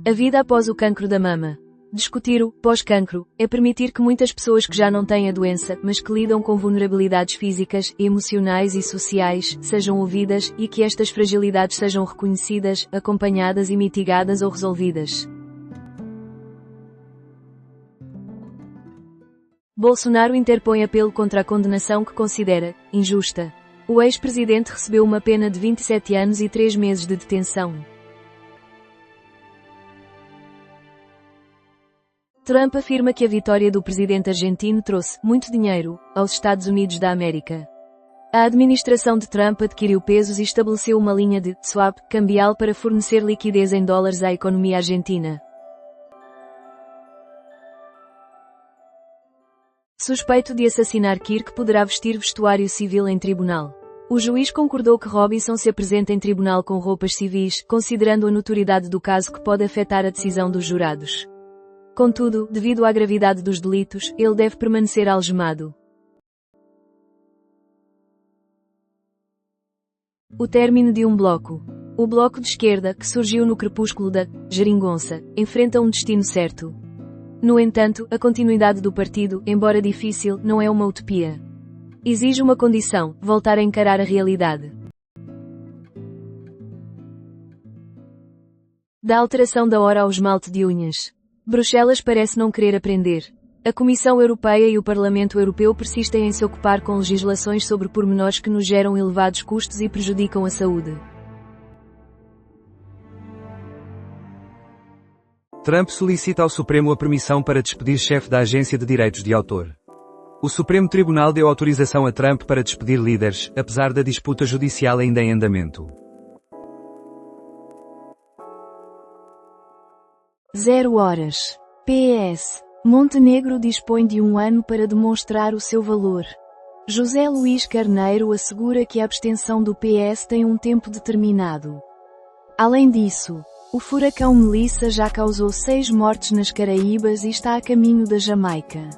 A vida após o cancro da mama. Discutir o pós-cancro é permitir que muitas pessoas que já não têm a doença, mas que lidam com vulnerabilidades físicas, emocionais e sociais, sejam ouvidas, e que estas fragilidades sejam reconhecidas, acompanhadas e mitigadas ou resolvidas. Bolsonaro interpõe apelo contra a condenação que considera injusta. O ex-presidente recebeu uma pena de 27 anos e 3 meses de detenção. Trump afirma que a vitória do presidente argentino trouxe muito dinheiro aos Estados Unidos da América. A administração de Trump adquiriu pesos e estabeleceu uma linha de swap cambial para fornecer liquidez em dólares à economia argentina. Suspeito de assassinar Kirk poderá vestir vestuário civil em tribunal. O juiz concordou que Robinson se apresente em tribunal com roupas civis, considerando a notoriedade do caso que pode afetar a decisão dos jurados. Contudo, devido à gravidade dos delitos, ele deve permanecer algemado. O término de um bloco. O bloco de esquerda, que surgiu no crepúsculo da geringonça, enfrenta um destino certo. No entanto, a continuidade do partido, embora difícil, não é uma utopia. Exige uma condição: voltar a encarar a realidade. Da alteração da hora ao esmalte de unhas. Bruxelas parece não querer aprender. A Comissão Europeia e o Parlamento Europeu persistem em se ocupar com legislações sobre pormenores que nos geram elevados custos e prejudicam a saúde. Trump solicita ao Supremo a permissão para despedir chefe da Agência de Direitos de Autor. O Supremo Tribunal deu autorização a Trump para despedir líderes, apesar da disputa judicial ainda em andamento. 0 horas. PS. Montenegro dispõe de 1 ano para demonstrar o seu valor. José Luís Carneiro assegura que a abstenção do PS tem um tempo determinado. Além disso, o furacão Melissa já causou 6 mortes nas Caraíbas e está a caminho da Jamaica.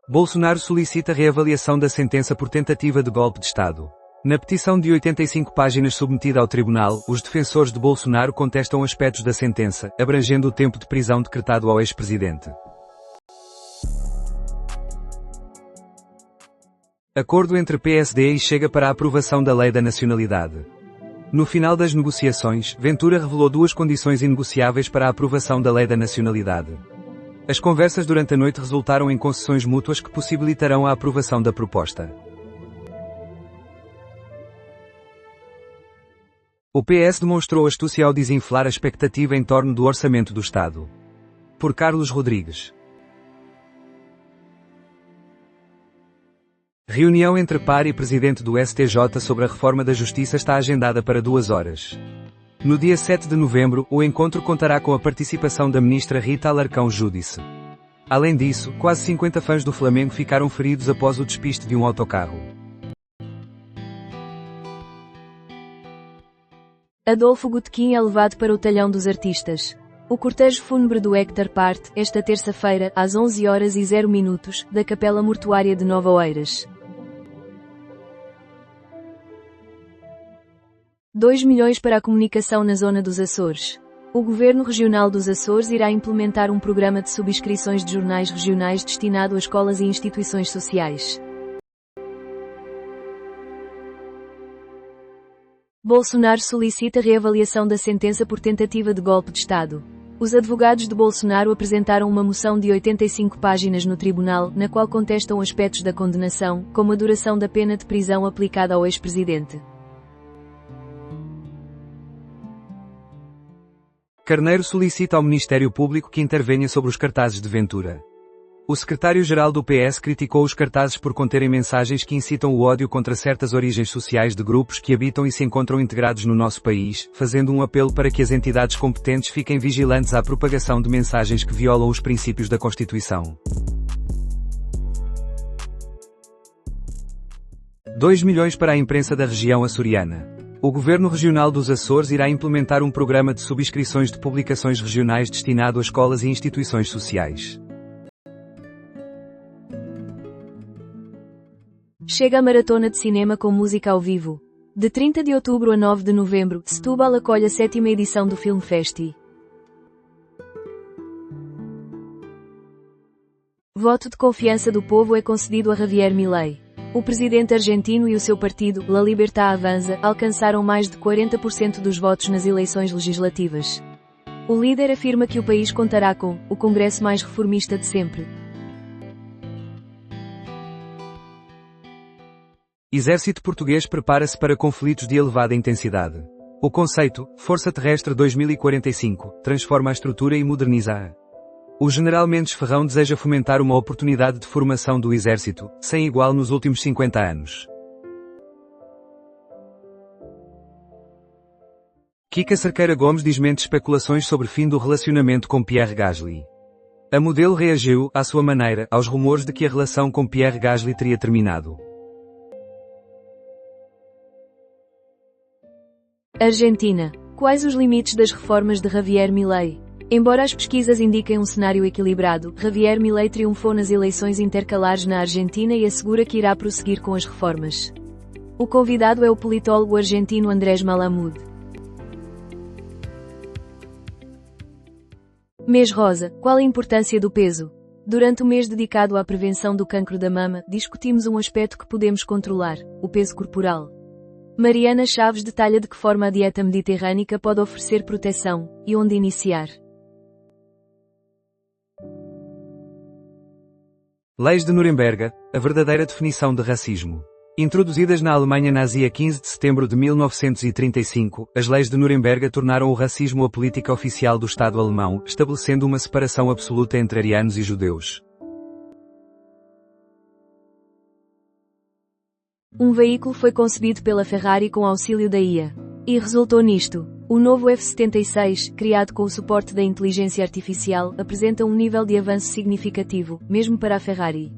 Bolsonaro solicita reavaliação da sentença por tentativa de golpe de Estado. Na petição de 85 páginas submetida ao tribunal, os defensores de Bolsonaro contestam aspectos da sentença, abrangendo o tempo de prisão decretado ao ex-presidente. Acordo entre PSD e Chega para a aprovação da Lei da Nacionalidade. No final das negociações, Ventura revelou 2 condições inegociáveis para a aprovação da Lei da Nacionalidade. As conversas durante a noite resultaram em concessões mútuas que possibilitarão a aprovação da proposta. O PS demonstrou astúcia ao desinflar a expectativa em torno do orçamento do Estado. Por Carlos Rodrigues. Reunião entre par e presidente do STJ sobre a reforma da Justiça está agendada para 2 horas. No dia 7 de novembro, o encontro contará com a participação da ministra Rita Alarcão Júdice. Além disso, quase 50 fãs do Flamengo ficaram feridos após o despiste de um autocarro. Adolfo Gutquim é levado para o talhão dos artistas. O cortejo fúnebre do Héctor parte, esta terça-feira, às 11h00, da Capela Mortuária de Nova Oeiras. 2 milhões para a comunicação na zona dos Açores. O Governo Regional dos Açores irá implementar um programa de subscrições de jornais regionais destinado a escolas e instituições sociais. Bolsonaro solicita reavaliação da sentença por tentativa de golpe de Estado. Os advogados de Bolsonaro apresentaram uma moção de 85 páginas no tribunal, na qual contestam aspectos da condenação, como a duração da pena de prisão aplicada ao ex-presidente. Carneiro solicita ao Ministério Público que intervenha sobre os cartazes de Ventura. O secretário-geral do PS criticou os cartazes por conterem mensagens que incitam o ódio contra certas origens sociais de grupos que habitam e se encontram integrados no nosso país, fazendo um apelo para que as entidades competentes fiquem vigilantes à propagação de mensagens que violam os princípios da Constituição. 2 milhões para a imprensa da região açoriana. O Governo Regional dos Açores irá implementar um programa de subscrições de publicações regionais destinado a escolas e instituições sociais. Chega a maratona de cinema com música ao vivo. De 30 de outubro a 9 de novembro, Setúbal acolhe a 7ª edição do Film Festi. Voto de confiança do povo é concedido a Javier Milei. O presidente argentino e o seu partido, La Libertad Avanza, alcançaram mais de 40% dos votos nas eleições legislativas. O líder afirma que o país contará com o Congresso mais reformista de sempre. Exército português prepara-se para conflitos de elevada intensidade. O conceito, Força Terrestre 2045, transforma a estrutura e moderniza-a. O general Mendes Ferrão deseja fomentar uma oportunidade de formação do Exército, sem igual nos últimos 50 anos. Kika Cerqueira Gomes desmente especulações sobre fim do relacionamento com Pierre Gasly. A modelo reagiu, à sua maneira, aos rumores de que a relação com Pierre Gasly teria terminado. Argentina. Quais os limites das reformas de Javier Milei? Embora as pesquisas indiquem um cenário equilibrado, Javier Milei triunfou nas eleições intercalares na Argentina e assegura que irá prosseguir com as reformas. O convidado é o politólogo argentino Andrés Malamud. Mês Rosa. Qual a importância do peso? Durante o mês dedicado à prevenção do cancro da mama, discutimos um aspecto que podemos controlar: o peso corporal. Mariana Chaves detalha de que forma a dieta mediterrânica pode oferecer proteção, e onde iniciar. Leis de Nuremberg, a verdadeira definição de racismo. Introduzidas na Alemanha nazi a 15 de setembro de 1935, as leis de Nuremberg tornaram o racismo a política oficial do Estado alemão, estabelecendo uma separação absoluta entre arianos e judeus. Um veículo foi concebido pela Ferrari com auxílio da IA. E resultou nisto. O novo F-76, criado com o suporte da inteligência artificial, apresenta um nível de avanço significativo, mesmo para a Ferrari.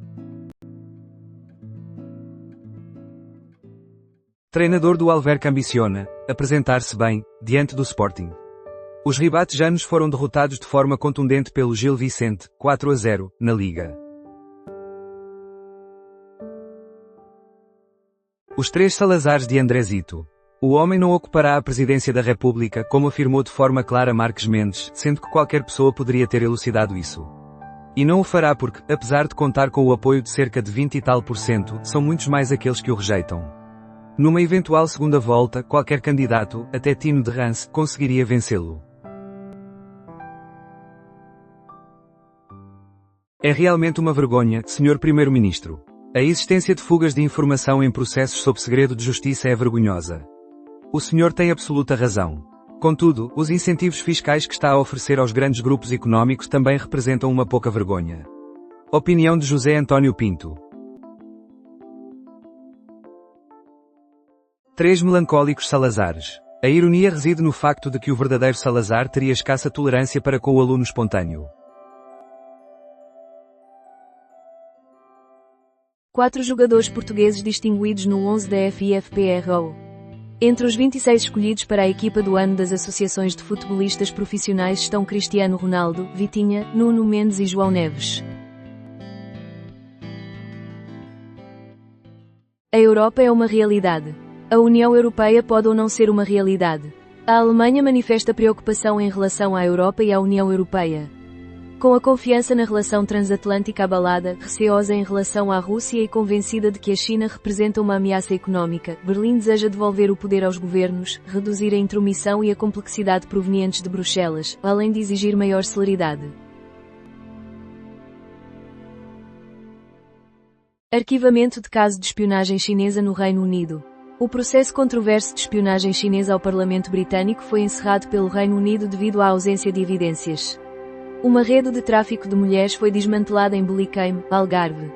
Treinador do Alverca ambiciona apresentar-se bem, diante do Sporting. Os ribatejanos foram derrotados de forma contundente pelo Gil Vicente, 4-0, na Liga. Os três Salazares de Andrezito. O homem não ocupará a presidência da República, como afirmou de forma clara Marques Mendes, sendo que qualquer pessoa poderia ter elucidado isso. E não o fará porque, apesar de contar com o apoio de cerca de 20 e tal %, são muitos mais aqueles que o rejeitam. Numa eventual segunda volta, qualquer candidato, até Tino de Rance, conseguiria vencê-lo. É realmente uma vergonha, Sr. Primeiro-Ministro. A existência de fugas de informação em processos sob segredo de justiça é vergonhosa. O senhor tem absoluta razão. Contudo, os incentivos fiscais que está a oferecer aos grandes grupos económicos também representam uma pouca vergonha. Opinião de José António Pinto. 3 melancólicos Salazares. A ironia reside no facto de que o verdadeiro Salazar teria escassa tolerância para com o aluno espontâneo. 4 jogadores portugueses distinguidos no 11 da FIFPRO. Entre os 26 escolhidos para a equipa do ano das associações de futebolistas profissionais estão Cristiano Ronaldo, Vitinha, Nuno Mendes e João Neves. A Europa é uma realidade. A União Europeia pode ou não ser uma realidade. A Alemanha manifesta preocupação em relação à Europa e à União Europeia. Com a confiança na relação transatlântica abalada, receosa em relação à Rússia e convencida de que a China representa uma ameaça económica, Berlim deseja devolver o poder aos governos, reduzir a intromissão e a complexidade provenientes de Bruxelas, além de exigir maior celeridade. Arquivamento de caso de espionagem chinesa no Reino Unido. O processo controverso de espionagem chinesa ao Parlamento Britânico foi encerrado pelo Reino Unido devido à ausência de evidências. Uma rede de tráfico de mulheres foi desmantelada em Belicame, Algarve.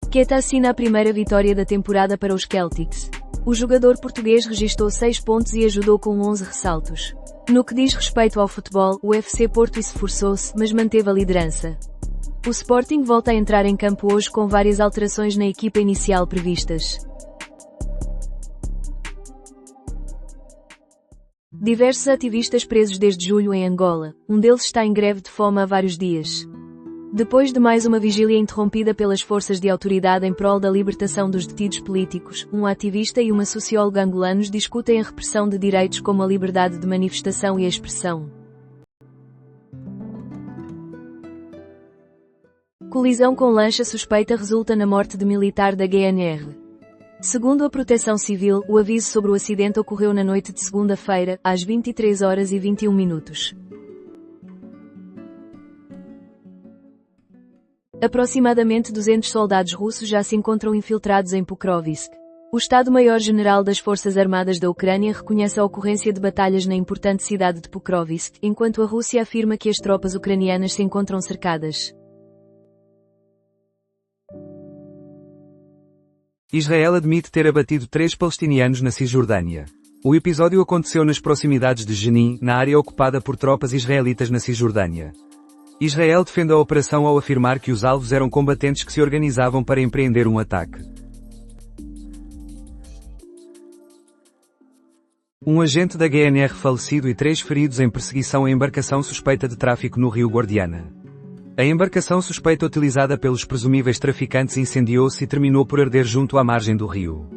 Queta assina a primeira vitória da temporada para os Celtics. O jogador português registou 6 pontos e ajudou com 11 ressaltos. No que diz respeito ao futebol, o FC Porto esforçou-se, mas manteve a liderança. O Sporting volta a entrar em campo hoje com várias alterações na equipa inicial previstas. Diversos ativistas presos desde julho em Angola, um deles está em greve de fome há vários dias. Depois de mais uma vigília interrompida pelas forças de autoridade em prol da libertação dos detidos políticos, um ativista e uma socióloga angolanos discutem a repressão de direitos como a liberdade de manifestação e a expressão. Colisão com lancha suspeita resulta na morte de militar da GNR. Segundo a Proteção Civil, o aviso sobre o acidente ocorreu na noite de segunda-feira, às 23h21. Aproximadamente 200 soldados russos já se encontram infiltrados em Pokrovsk. O Estado-Maior-General das Forças Armadas da Ucrânia reconhece a ocorrência de batalhas na importante cidade de Pokrovsk, enquanto a Rússia afirma que as tropas ucranianas se encontram cercadas. Israel admite ter abatido 3 palestinianos na Cisjordânia. O episódio aconteceu nas proximidades de Jenin, na área ocupada por tropas israelitas na Cisjordânia. Israel defende a operação ao afirmar que os alvos eram combatentes que se organizavam para empreender um ataque. Um agente da GNR falecido e 3 feridos em perseguição à embarcação suspeita de tráfico no rio Guadiana. A embarcação suspeita utilizada pelos presumíveis traficantes incendiou-se e terminou por arder junto à margem do rio.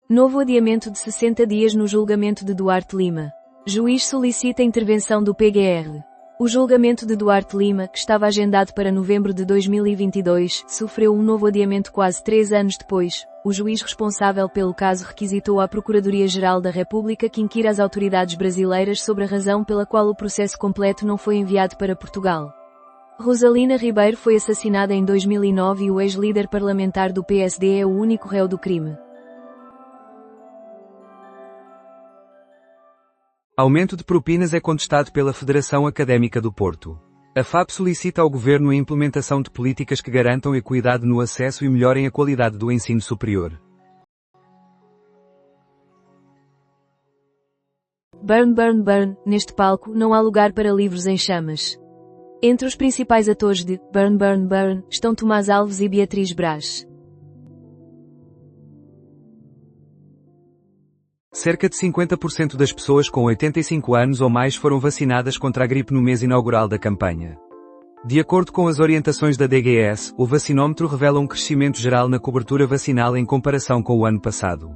Novo adiamento de 60 dias no julgamento de Duarte Lima. Juiz solicita intervenção do PGR. O julgamento de Duarte Lima, que estava agendado para novembro de 2022, sofreu um novo adiamento quase 3 anos depois. O juiz responsável pelo caso requisitou à Procuradoria-Geral da República que inquira as autoridades brasileiras sobre a razão pela qual o processo completo não foi enviado para Portugal. Rosalina Ribeiro foi assassinada em 2009 e o ex-líder parlamentar do PSD é o único réu do crime. Aumento de propinas é contestado pela Federação Académica do Porto. A FAP solicita ao Governo a implementação de políticas que garantam equidade no acesso e melhorem a qualidade do ensino superior. Burn, burn, burn, neste palco não há lugar para livros em chamas. Entre os principais atores de Burn, burn, burn estão Tomás Alves e Beatriz Braz. Cerca de 50% das pessoas com 85 anos ou mais foram vacinadas contra a gripe no mês inaugural da campanha. De acordo com as orientações da DGS, o vacinómetro revela um crescimento geral na cobertura vacinal em comparação com o ano passado.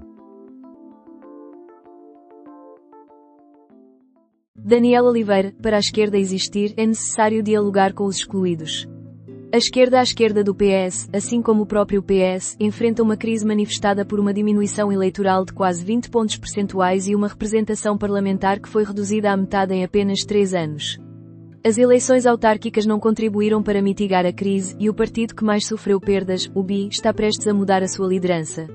Daniel Oliveira, para a esquerda existir, é necessário dialogar com os excluídos. A esquerda à esquerda do PS, assim como o próprio PS, enfrenta uma crise manifestada por uma diminuição eleitoral de quase 20 pontos percentuais e uma representação parlamentar que foi reduzida à metade em apenas 3 anos. As eleições autárquicas não contribuíram para mitigar a crise, e o partido que mais sofreu perdas, o BI, está prestes a mudar a sua liderança.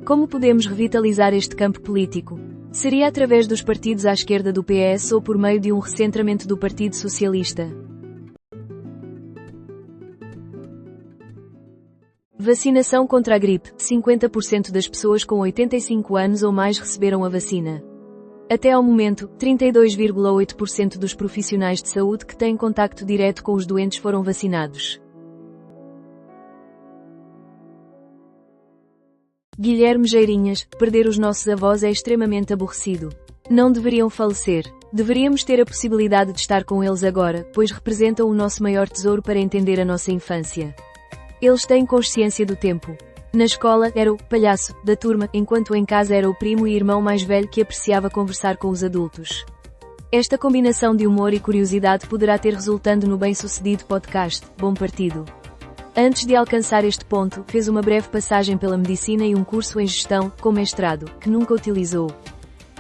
Como podemos revitalizar este campo político? Seria através dos partidos à esquerda do PS ou por meio de um recentramento do Partido Socialista? Vacinação contra a gripe. 50% das pessoas com 85 anos ou mais receberam a vacina. Até ao momento, 32,8% dos profissionais de saúde que têm contacto direto com os doentes foram vacinados. Guilherme Geirinhas, perder os nossos avós é extremamente aborrecido. Não deveriam falecer. Deveríamos ter a possibilidade de estar com eles agora, pois representam o nosso maior tesouro para entender a nossa infância. Eles têm consciência do tempo. Na escola, era o palhaço da turma, enquanto em casa era o primo e irmão mais velho que apreciava conversar com os adultos. Esta combinação de humor e curiosidade poderá ter resultando no bem-sucedido podcast, Bom Partido. Antes de alcançar este ponto, fez uma breve passagem pela medicina e um curso em gestão, com mestrado, que nunca utilizou.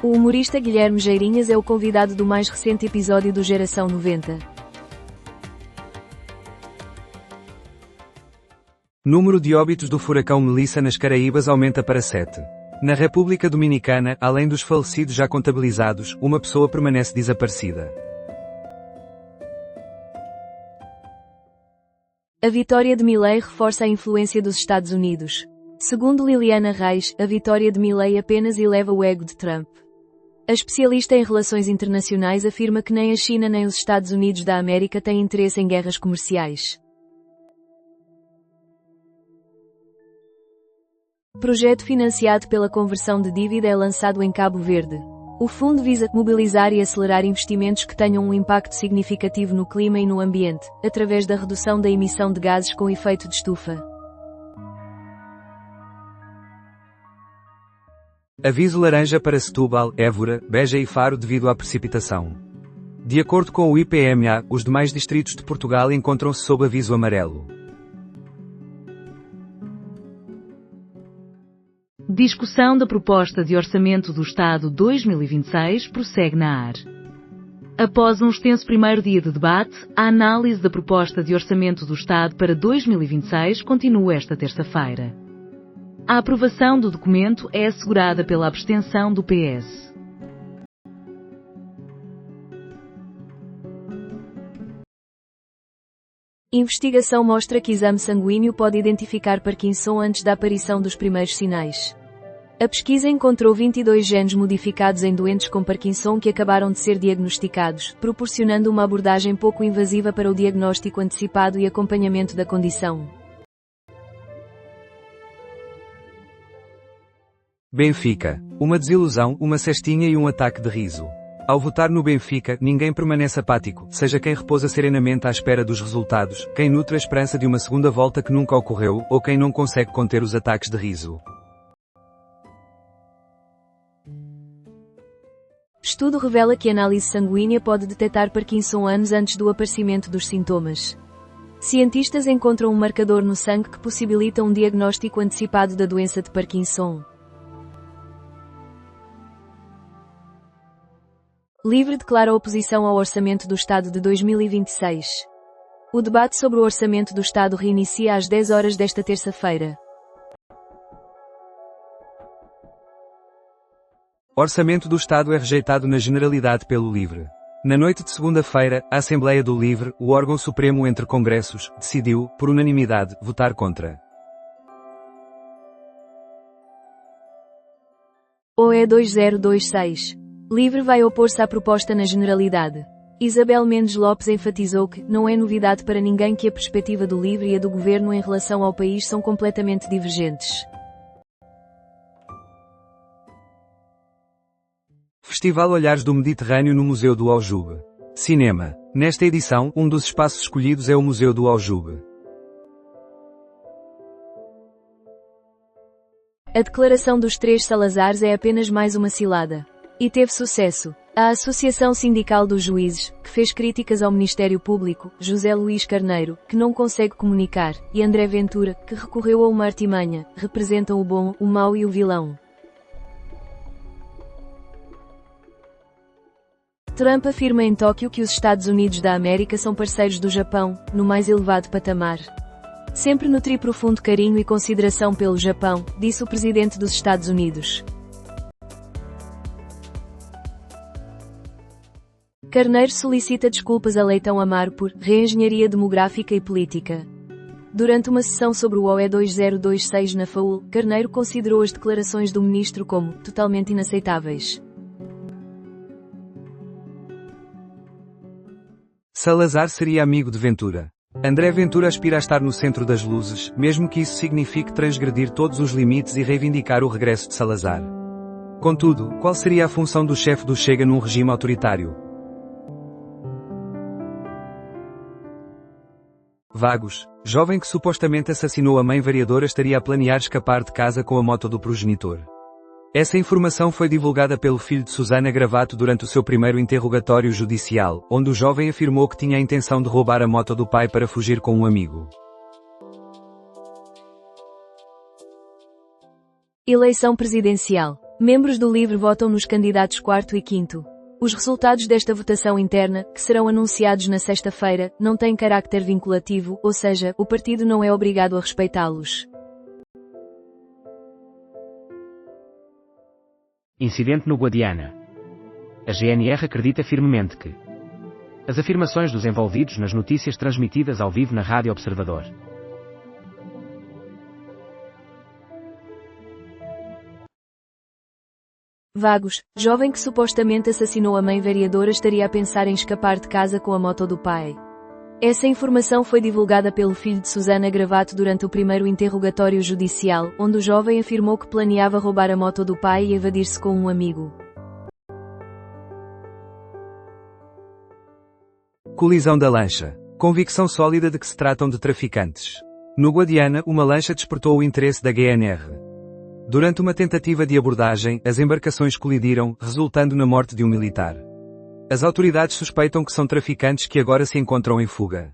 O humorista Guilherme Geirinhas é o convidado do mais recente episódio do Geração 90. Número de óbitos do furacão Melissa nas Caraíbas aumenta para 7. Na República Dominicana, além dos falecidos já contabilizados, uma pessoa permanece desaparecida. A vitória de Milei reforça a influência dos Estados Unidos. Segundo Liliana Reis, a vitória de Milei apenas eleva o ego de Trump. A especialista em relações internacionais afirma que nem a China nem os Estados Unidos da América têm interesse em guerras comerciais. Projeto financiado pela conversão de dívida é lançado em Cabo Verde. O fundo visa mobilizar e acelerar investimentos que tenham um impacto significativo no clima e no ambiente, através da redução da emissão de gases com efeito de estufa. Aviso laranja para Setúbal, Évora, Beja e Faro devido à precipitação. De acordo com o IPMA, os demais distritos de Portugal encontram-se sob aviso amarelo. Discussão da proposta de Orçamento do Estado 2026 prossegue na AR. Após um extenso primeiro dia de debate, a análise da proposta de Orçamento do Estado para 2026 continua esta terça-feira. A aprovação do documento é assegurada pela abstenção do PS. Investigação mostra que exame sanguíneo pode identificar Parkinson antes da aparição dos primeiros sinais. A pesquisa encontrou 22 genes modificados em doentes com Parkinson que acabaram de ser diagnosticados, proporcionando uma abordagem pouco invasiva para o diagnóstico antecipado e acompanhamento da condição. Benfica. Uma desilusão, uma cestinha e um ataque de riso. Ao votar no Benfica, ninguém permanece apático, seja quem repousa serenamente à espera dos resultados, quem nutre a esperança de uma segunda volta que nunca ocorreu, ou quem não consegue conter os ataques de riso. Estudo revela que a análise sanguínea pode detectar Parkinson anos antes do aparecimento dos sintomas. Cientistas encontram um marcador no sangue que possibilita um diagnóstico antecipado da doença de Parkinson. Livre declara oposição ao Orçamento do Estado de 2026. O debate sobre o Orçamento do Estado reinicia às 10 horas desta terça-feira. Orçamento do Estado é rejeitado na generalidade pelo LIVRE. Na noite de segunda-feira, a Assembleia do LIVRE, o órgão supremo entre congressos, decidiu, por unanimidade, votar contra. OE 2026. LIVRE vai opor-se à proposta na generalidade. Isabel Mendes Lopes enfatizou que não é novidade para ninguém que a perspectiva do LIVRE e a do governo em relação ao país são completamente divergentes. Festival Olhares do Mediterrâneo no Museu do Aljube. Cinema. Nesta edição, um dos espaços escolhidos é o Museu do Aljube. A declaração dos três Salazares é apenas mais uma cilada. E teve sucesso. A Associação Sindical dos Juízes, que fez críticas ao Ministério Público, José Luís Carneiro, que não consegue comunicar, e André Ventura, que recorreu a uma artimanha, representam o bom, o mau e o vilão. Trump afirma em Tóquio que os Estados Unidos da América são parceiros do Japão, no mais elevado patamar. Sempre nutri profundo carinho e consideração pelo Japão, disse o presidente dos Estados Unidos. Carneiro solicita desculpas a Leitão Amaro por reengenharia demográfica e política. Durante uma sessão sobre o OE 2026 na FAUL, Carneiro considerou as declarações do ministro como totalmente inaceitáveis. Salazar seria amigo de Ventura. André Ventura aspira a estar no centro das luzes, mesmo que isso signifique transgredir todos os limites e reivindicar o regresso de Salazar. Contudo, qual seria a função do chefe do Chega num regime autoritário? Vagos. Jovem que supostamente assassinou a mãe vereadora estaria a planear escapar de casa com a moto do progenitor. Essa informação foi divulgada pelo filho de Susana Gravato durante o seu primeiro interrogatório judicial, onde o jovem afirmou que tinha a intenção de roubar a moto do pai para fugir com um amigo. Eleição presidencial. Membros do LIVRE votam nos candidatos 4º e 5º. Os resultados desta votação interna, que serão anunciados na sexta-feira, não têm carácter vinculativo, ou seja, o partido não é obrigado a respeitá-los. Incidente no Guadiana. A GNR acredita firmemente que as afirmações dos envolvidos nas notícias transmitidas ao vivo na Rádio Observador. Vagos. Jovem que supostamente assassinou a mãe vereadora estaria a pensar em escapar de casa com a moto do pai. Essa informação foi divulgada pelo filho de Susana Gravato durante o primeiro interrogatório judicial, onde o jovem afirmou que planeava roubar a moto do pai e evadir-se com um amigo. Colisão da lancha. Convicção sólida de que se tratam de traficantes. No Guadiana, uma lancha despertou o interesse da GNR. Durante uma tentativa de abordagem, as embarcações colidiram, resultando na morte de um militar. As autoridades suspeitam que são traficantes que agora se encontram em fuga.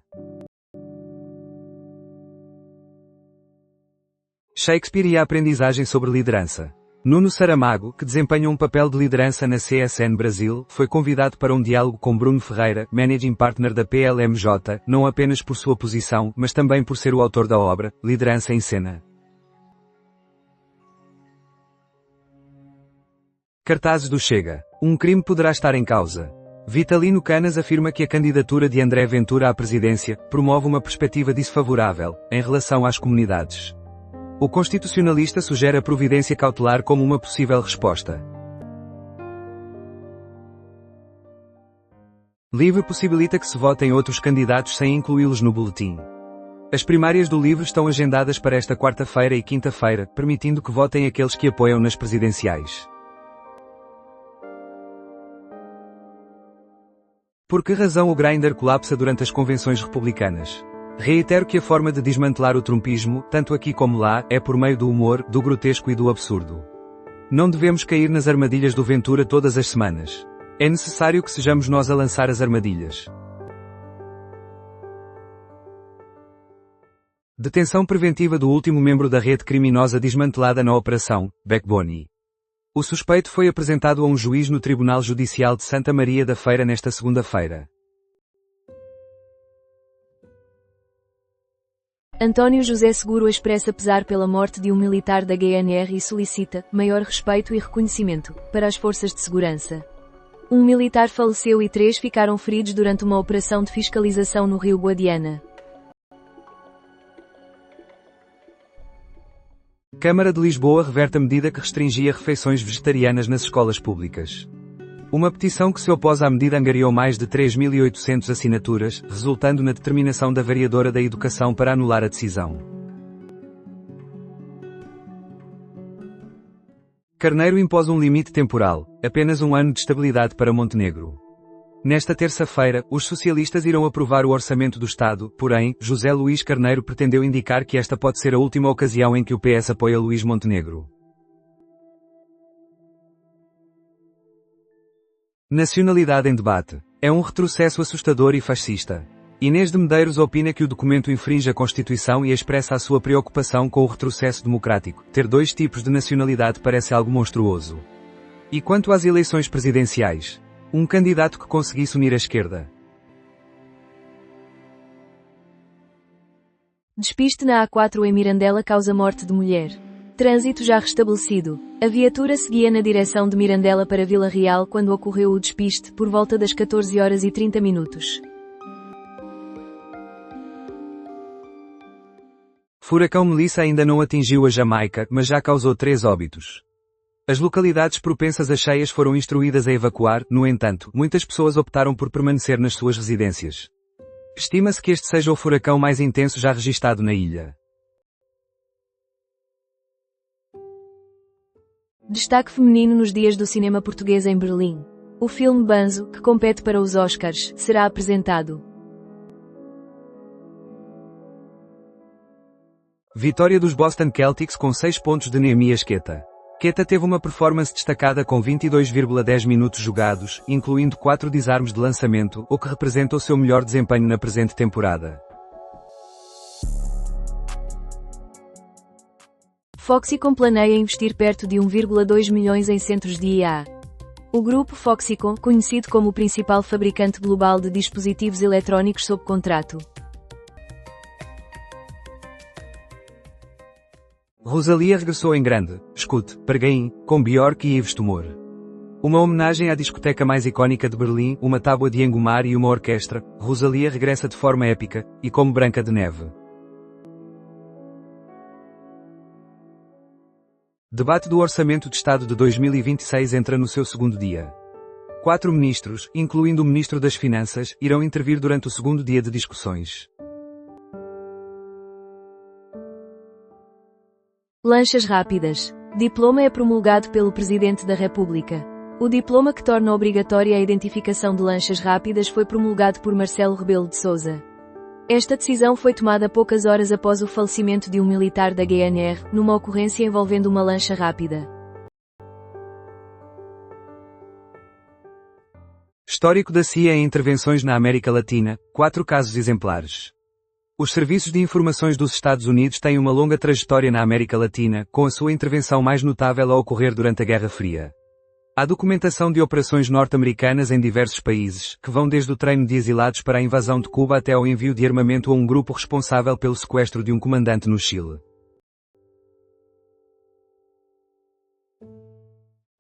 Shakespeare e a aprendizagem sobre liderança. Nuno Saramago, que desempenha um papel de liderança na CSN Brasil, foi convidado para um diálogo com Bruno Ferreira, Managing Partner da PLMJ, não apenas por sua posição, mas também por ser o autor da obra, Liderança em Cena. Cartazes do Chega. Um crime poderá estar em causa. Vitalino Canas afirma que a candidatura de André Ventura à presidência promove uma perspectiva desfavorável em relação às comunidades. O constitucionalista sugere a providência cautelar como uma possível resposta. LIVRE possibilita que se votem outros candidatos sem incluí-los no boletim. As primárias do LIVRE estão agendadas para esta quarta-feira e quinta-feira, permitindo que votem aqueles que apoiam nas presidenciais. Por que razão o Grindr colapsa durante as convenções republicanas? Reitero que a forma de desmantelar o trumpismo, tanto aqui como lá, é por meio do humor, do grotesco e do absurdo. Não devemos cair nas armadilhas do Ventura todas as semanas. É necessário que sejamos nós a lançar as armadilhas. Detenção preventiva do último membro da rede criminosa desmantelada na Operação Backbone. O suspeito foi apresentado a um juiz no Tribunal Judicial de Santa Maria da Feira nesta segunda-feira. António José Seguro expressa pesar pela morte de um militar da GNR e solicita maior respeito e reconhecimento para as forças de segurança. Um militar faleceu e 3 ficaram feridos durante uma operação de fiscalização no Rio Guadiana. Câmara de Lisboa reverte a medida que restringia refeições vegetarianas nas escolas públicas. Uma petição que se opôs à medida angariou mais de 3.800 assinaturas, resultando na determinação da Vereadora da Educação para anular a decisão. Carneiro impôs um limite temporal, apenas um ano de estabilidade para Montenegro. Nesta terça-feira, os socialistas irão aprovar o orçamento do Estado, porém, José Luís Carneiro pretendeu indicar que esta pode ser a última ocasião em que o PS apoia Luís Montenegro. Nacionalidade em debate. É um retrocesso assustador e fascista. Inês de Medeiros opina que o documento infringe a Constituição e expressa a sua preocupação com o retrocesso democrático. Ter 2 tipos de nacionalidade parece algo monstruoso. E quanto às eleições presidenciais? Um candidato que conseguisse unir a esquerda. Despiste na A4 em Mirandela causa morte de mulher. Trânsito já restabelecido. A viatura seguia na direção de Mirandela para Vila Real quando ocorreu o despiste, por volta das 14h30. Furacão Melissa ainda não atingiu a Jamaica, mas já causou 3 óbitos. As localidades propensas a cheias foram instruídas a evacuar, no entanto, muitas pessoas optaram por permanecer nas suas residências. Estima-se que este seja o furacão mais intenso já registado na ilha. Destaque feminino nos dias do cinema português em Berlim. O filme Banzo, que compete para os Oscars, será apresentado. Vitória dos Boston Celtics com 6 pontos de Neemias Queta. Queta teve uma performance destacada com 22,10 minutos jogados, incluindo 4 desarmes de lançamento, o que representa o seu melhor desempenho na presente temporada. Foxconn planeia investir perto de 1,2 milhões em centros de IA. O grupo Foxconn, conhecido como o principal fabricante global de dispositivos eletrónicos sob contrato. Rosalía regressou em grande, escute, Pergain, com Björk e Yves Tumor. Uma homenagem à discoteca mais icónica de Berlim, uma tábua de engomar e uma orquestra, Rosalía regressa de forma épica, e como Branca de Neve. Debate do Orçamento de Estado de 2026 entra no seu segundo dia. 4 ministros, incluindo o Ministro das Finanças, irão intervir durante o segundo dia de discussões. Lanchas rápidas. Diploma é promulgado pelo Presidente da República. O diploma que torna obrigatória a identificação de lanchas rápidas foi promulgado por Marcelo Rebelo de Sousa. Esta decisão foi tomada poucas horas após o falecimento de um militar da GNR, numa ocorrência envolvendo uma lancha rápida. Histórico da CIA em intervenções na América Latina, 4 casos exemplares. Os serviços de informações dos Estados Unidos têm uma longa trajetória na América Latina, com a sua intervenção mais notável a ocorrer durante a Guerra Fria. Há documentação de operações norte-americanas em diversos países, que vão desde o treino de exilados para a invasão de Cuba até ao envio de armamento a um grupo responsável pelo sequestro de um comandante no Chile.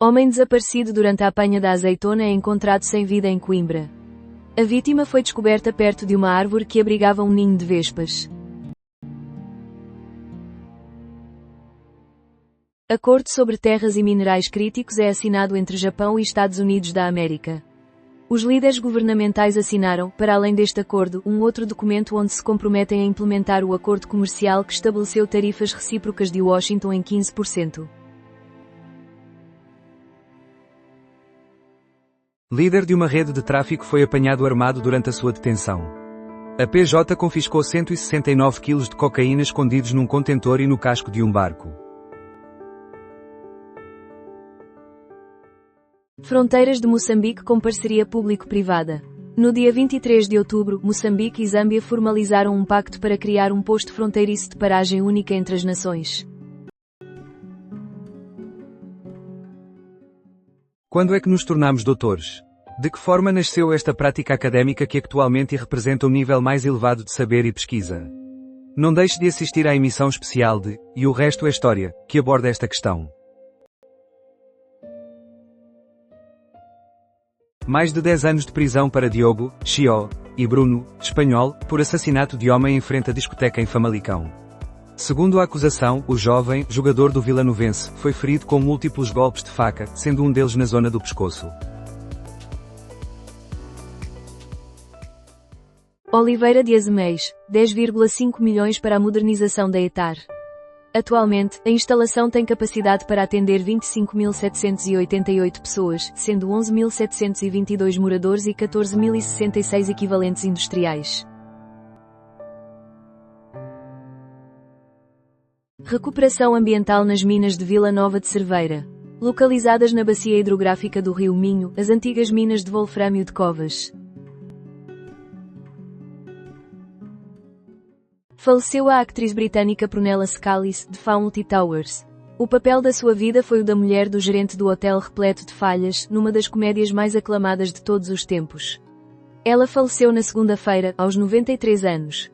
Homem desaparecido durante a apanha da azeitona é encontrado sem vida em Coimbra. A vítima foi descoberta perto de uma árvore que abrigava um ninho de vespas. Acordo sobre terras e minerais críticos é assinado entre Japão e Estados Unidos da América. Os líderes governamentais assinaram, para além deste acordo, um outro documento onde se comprometem a implementar o acordo comercial que estabeleceu tarifas recíprocas de Washington em 15%. Líder de uma rede de tráfico foi apanhado armado durante a sua detenção. A PJ confiscou 169 kg de cocaína escondidos num contentor e no casco de um barco. Fronteiras de Moçambique com parceria público-privada. No dia 23 de outubro, Moçambique e Zâmbia formalizaram um pacto para criar um posto fronteiriço de paragem única entre as nações. Quando é que nos tornamos doutores? De que forma nasceu esta prática académica que atualmente representa o nível mais elevado de saber e pesquisa? Não deixe de assistir à emissão especial de E o Resto é História, que aborda esta questão. Mais de 10 anos de prisão para Diogo, Chió e Bruno, espanhol, por assassinato de homem em frente à discoteca em Famalicão. Segundo a acusação, o jovem, jogador do Vilanovense, foi ferido com múltiplos golpes de faca, sendo um deles na zona do pescoço. Oliveira de Azeméis, 10,5 milhões para a modernização da ETAR. Atualmente, a instalação tem capacidade para atender 25.788 pessoas, sendo 11.722 moradores e 14.066 equivalentes industriais. Recuperação ambiental nas minas de Vila Nova de Cerveira. Localizadas na bacia hidrográfica do Rio Minho, as antigas minas de wolfrâmio de Covas. Faleceu a atriz britânica Prunella Scalise, de Fawlty Towers. O papel da sua vida foi o da mulher do gerente do hotel repleto de falhas, numa das comédias mais aclamadas de todos os tempos. Ela faleceu na segunda-feira, aos 93 anos.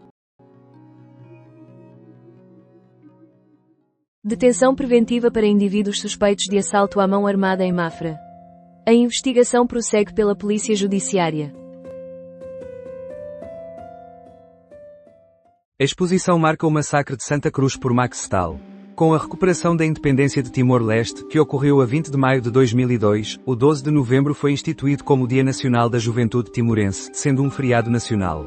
Detenção preventiva para indivíduos suspeitos de assalto à mão armada em Mafra. A investigação prossegue pela Polícia Judiciária. A exposição marca o massacre de Santa Cruz por Max Stahl. Com a recuperação da independência de Timor-Leste, que ocorreu a 20 de maio de 2002, o 12 de novembro foi instituído como Dia Nacional da Juventude Timorense, sendo um feriado nacional.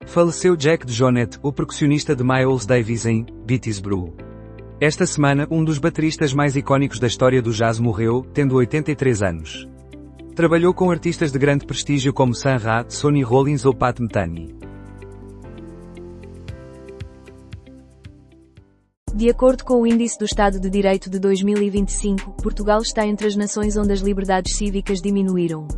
Faleceu Jack DeJohnette, o percussionista de Miles Davis em Beatties Brew. Esta semana, um dos bateristas mais icónicos da história do jazz morreu, tendo 83 anos. Trabalhou com artistas de grande prestígio como Sun Ra, Sonny Rollins ou Pat Metheny. De acordo com o Índice do Estado de Direito de 2025, Portugal está entre as nações onde as liberdades cívicas diminuíram.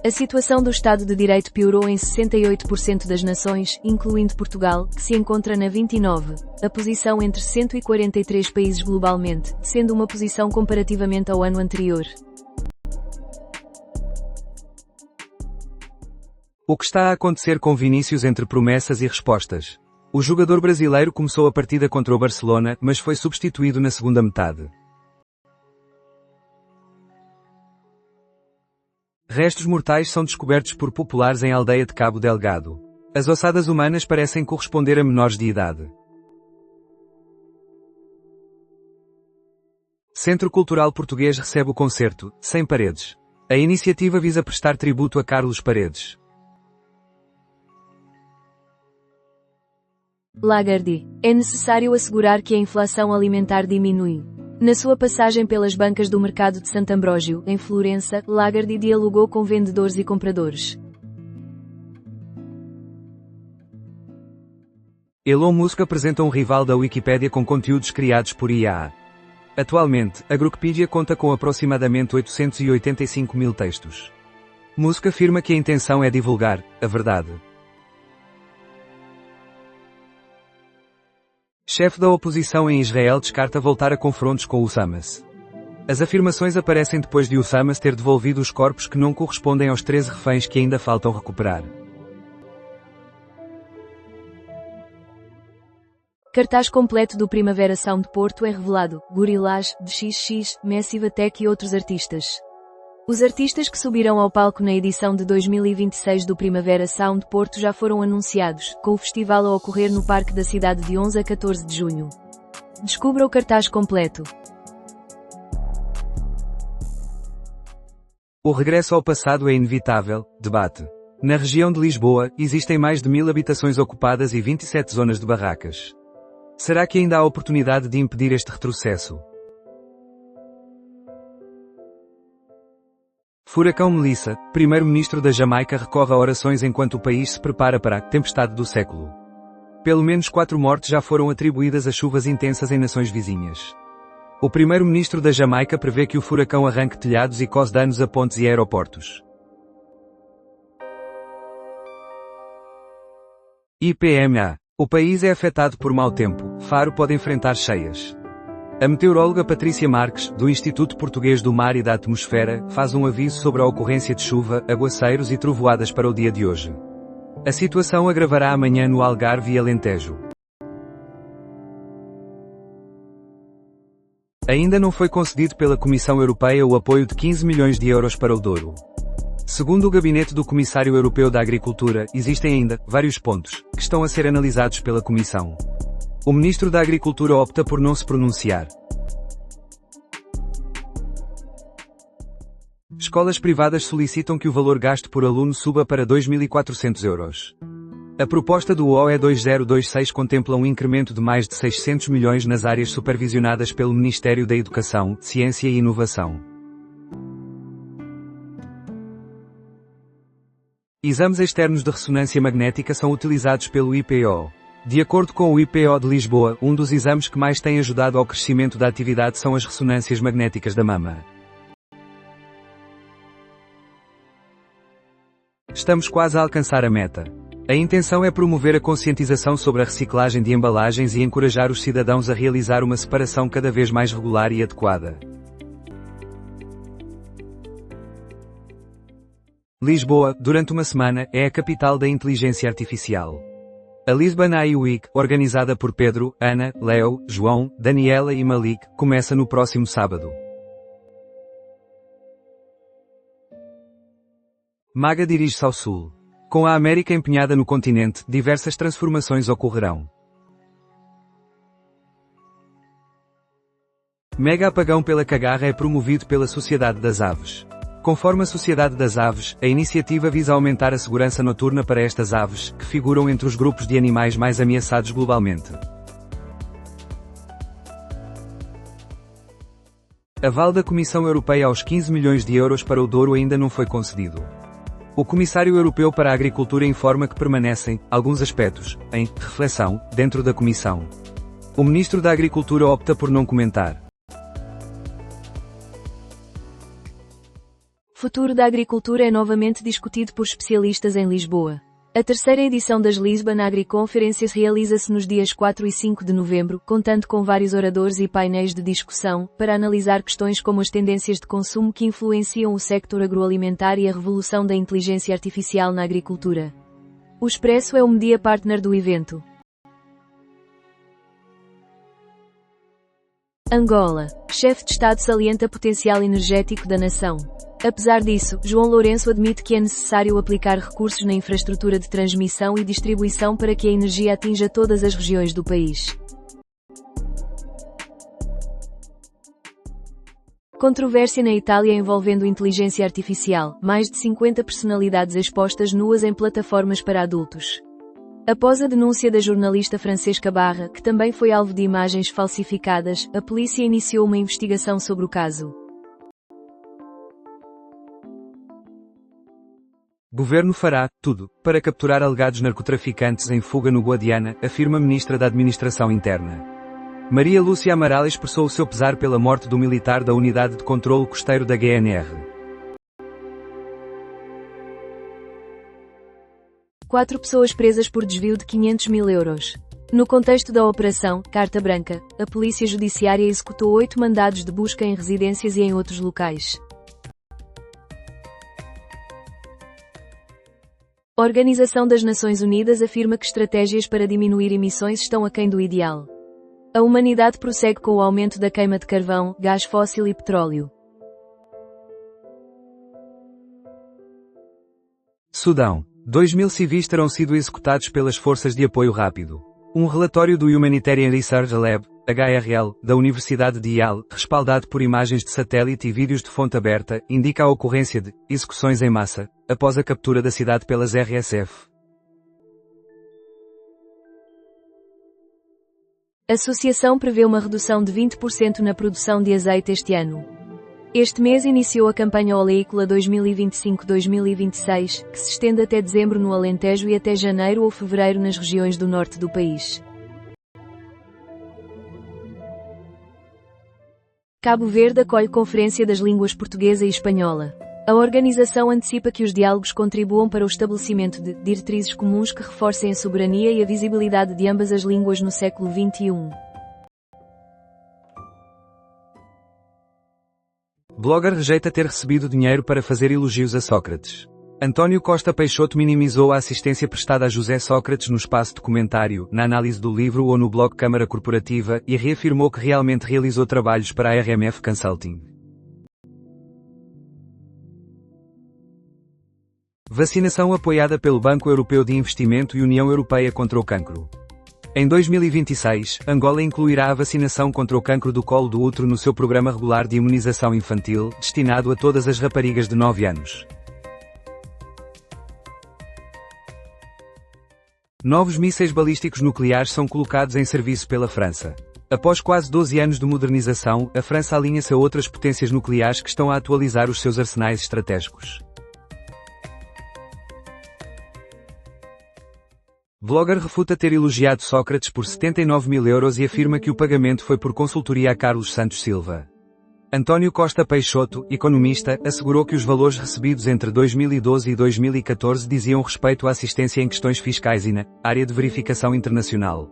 A situação do Estado de Direito piorou em 68% das nações, incluindo Portugal, que se encontra na 29, a posição entre 143 países globalmente, sendo uma posição comparativamente ao ano anterior. O que está a acontecer com Vinícius entre promessas e respostas? O jogador brasileiro começou a partida contra o Barcelona, mas foi substituído na segunda metade. Restos mortais são descobertos por populares em aldeia de Cabo Delgado. As ossadas humanas parecem corresponder a menores de idade. Centro Cultural Português recebe o concerto Sem Paredes. A iniciativa visa prestar tributo a Carlos Paredes. Lagarde. É necessário assegurar que a inflação alimentar diminui. Na sua passagem pelas bancas do mercado de Sant'Ambrogio, em Florença, Lagarde dialogou com vendedores e compradores. Elon Musk apresenta um rival da Wikipédia com conteúdos criados por IA. Atualmente, a Wikipedia conta com aproximadamente 885 mil textos. Musk afirma que a intenção é divulgar a verdade. Chefe da oposição em Israel descarta voltar a confrontos com o Hamas. As afirmações aparecem depois de o Hamas ter devolvido os corpos que não correspondem aos 13 reféns que ainda faltam recuperar. Cartaz completo do Primavera Sound Porto é revelado. Gorillaz, DXX, Massive Attack e outros artistas. Os artistas que subirão ao palco na edição de 2026 do Primavera Sound Porto já foram anunciados, com o festival a ocorrer no Parque da Cidade de 11 a 14 de junho. Descubra o cartaz completo. O regresso ao passado é inevitável, debate. Na região de Lisboa, existem mais de 1000 habitações ocupadas e 27 zonas de barracas. Será que ainda há oportunidade de impedir este retrocesso? Furacão Melissa, primeiro-ministro da Jamaica recorre a orações enquanto o país se prepara para a tempestade do século. Pelo menos 4 mortes já foram atribuídas a chuvas intensas em nações vizinhas. O primeiro-ministro da Jamaica prevê que o furacão arranque telhados e cause danos a pontes e aeroportos. IPMA. O país é afetado por mau tempo, Faro pode enfrentar cheias. A meteoróloga Patrícia Marques, do Instituto Português do Mar e da Atmosfera, faz um aviso sobre a ocorrência de chuva, aguaceiros e trovoadas para o dia de hoje. A situação agravará amanhã no Algarve e Alentejo. Ainda não foi concedido pela Comissão Europeia o apoio de 15 milhões de euros para o Douro. Segundo o gabinete do Comissário Europeu da Agricultura, existem ainda vários pontos que estão a ser analisados pela Comissão. O Ministro da Agricultura opta por não se pronunciar. Escolas privadas solicitam que o valor gasto por aluno suba para 2.400 euros. A proposta do OE 2026 contempla um incremento de mais de 600 milhões nas áreas supervisionadas pelo Ministério da Educação, Ciência e Inovação. Exames externos de ressonância magnética são utilizados pelo IPO. De acordo com o IPO de Lisboa, um dos exames que mais tem ajudado ao crescimento da atividade são as ressonâncias magnéticas da mama. Estamos quase a alcançar a meta. A intenção é promover a conscientização sobre a reciclagem de embalagens e encorajar os cidadãos a realizar uma separação cada vez mais regular e adequada. Lisboa, durante uma semana, é a capital da inteligência artificial. A Lisbon AI Week, organizada por Pedro, Ana, Leo, João, Daniela e Malik, começa no próximo sábado. MAGA dirige-se ao sul. Com a América empenhada no continente, diversas transformações ocorrerão. Mega apagão pela cagarra é promovido pela Sociedade das Aves. Conforme a Sociedade das Aves, a iniciativa visa aumentar a segurança noturna para estas aves, que figuram entre os grupos de animais mais ameaçados globalmente. Aval da Comissão Europeia aos 15 milhões de euros para o Douro ainda não foi concedido. O Comissário Europeu para a Agricultura informa que permanecem alguns aspectos em reflexão dentro da Comissão. O Ministro da Agricultura opta por não comentar. O futuro da agricultura é novamente discutido por especialistas em Lisboa. A terceira edição das Lisbon Agri-Conferences realiza-se nos dias 4 e 5 de novembro, contando com vários oradores e painéis de discussão, para analisar questões como as tendências de consumo que influenciam o sector agroalimentar e a revolução da inteligência artificial na agricultura. O Expresso é o media partner do evento. Angola. Chefe de Estado salienta potencial energético da nação. Apesar disso, João Lourenço admite que é necessário aplicar recursos na infraestrutura de transmissão e distribuição para que a energia atinja todas as regiões do país. Controvérsia na Itália envolvendo inteligência artificial, mais de 50 personalidades expostas nuas em plataformas para adultos. Após a denúncia da jornalista Francesca Barra, que também foi alvo de imagens falsificadas, a polícia iniciou uma investigação sobre o caso. Governo fará tudo para capturar alegados narcotraficantes em fuga no Guadiana, afirma ministra da Administração Interna. Maria Lúcia Amaral expressou o seu pesar pela morte do militar da Unidade de Controlo Costeiro da GNR. 4 pessoas presas por desvio de 500 mil euros. No contexto da Operação Carta Branca, a Polícia Judiciária executou 8 mandados de busca em residências e em outros locais. A Organização das Nações Unidas afirma que estratégias para diminuir emissões estão aquém do ideal. A humanidade prossegue com o aumento da queima de carvão, gás fóssil e petróleo. Sudão. 2.000 civis terão sido executados pelas Forças de Apoio Rápido. Um relatório do Humanitarian Research Lab, HRL, da Universidade de Yale, respaldado por imagens de satélite e vídeos de fonte aberta, indica a ocorrência de execuções em massa, após a captura da cidade pelas RSF. A associação prevê uma redução de 20% na produção de azeite este ano. Este mês iniciou a campanha oleícola 2025-2026, que se estende até dezembro no Alentejo e até janeiro ou fevereiro nas regiões do norte do país. Cabo Verde acolhe Conferência das Línguas Portuguesa e Espanhola. A organização antecipa que os diálogos contribuam para o estabelecimento de diretrizes comuns que reforcem a soberania e a visibilidade de ambas as línguas no século XXI. Blogger rejeita ter recebido dinheiro para fazer elogios a Sócrates. António Costa Peixoto minimizou a assistência prestada a José Sócrates no espaço documentário, na análise do livro ou no blog Câmara Corporativa e reafirmou que realmente realizou trabalhos para a RMF Consulting. Vacinação apoiada pelo Banco Europeu de Investimento e União Europeia contra o cancro. Em 2026, Angola incluirá a vacinação contra o cancro do colo do útero no seu programa regular de imunização infantil, destinado a todas as raparigas de 9 anos. Novos mísseis balísticos nucleares são colocados em serviço pela França. Após quase 12 anos de modernização, a França alinha-se a outras potências nucleares que estão a atualizar os seus arsenais estratégicos. Blogger refuta ter elogiado Sócrates por 79 mil euros e afirma que o pagamento foi por consultoria a Carlos Santos Silva. António Costa Peixoto, economista, assegurou que os valores recebidos entre 2012 e 2014 diziam respeito à assistência em questões fiscais e na área de verificação internacional.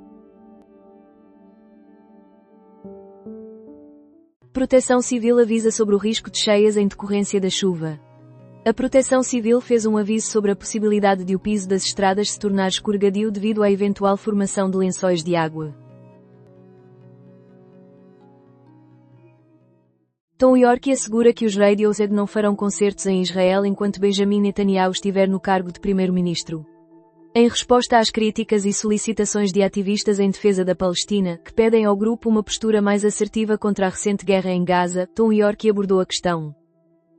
Proteção Civil avisa sobre o risco de cheias em decorrência da chuva. A Proteção Civil fez um aviso sobre a possibilidade de o piso das estradas se tornar escorregadio devido à eventual formação de lençóis de água. Tom York assegura que os Radiohead não farão concertos em Israel enquanto Benjamin Netanyahu estiver no cargo de primeiro-ministro. Em resposta às críticas e solicitações de ativistas em defesa da Palestina, que pedem ao grupo uma postura mais assertiva contra a recente guerra em Gaza, Tom York abordou a questão.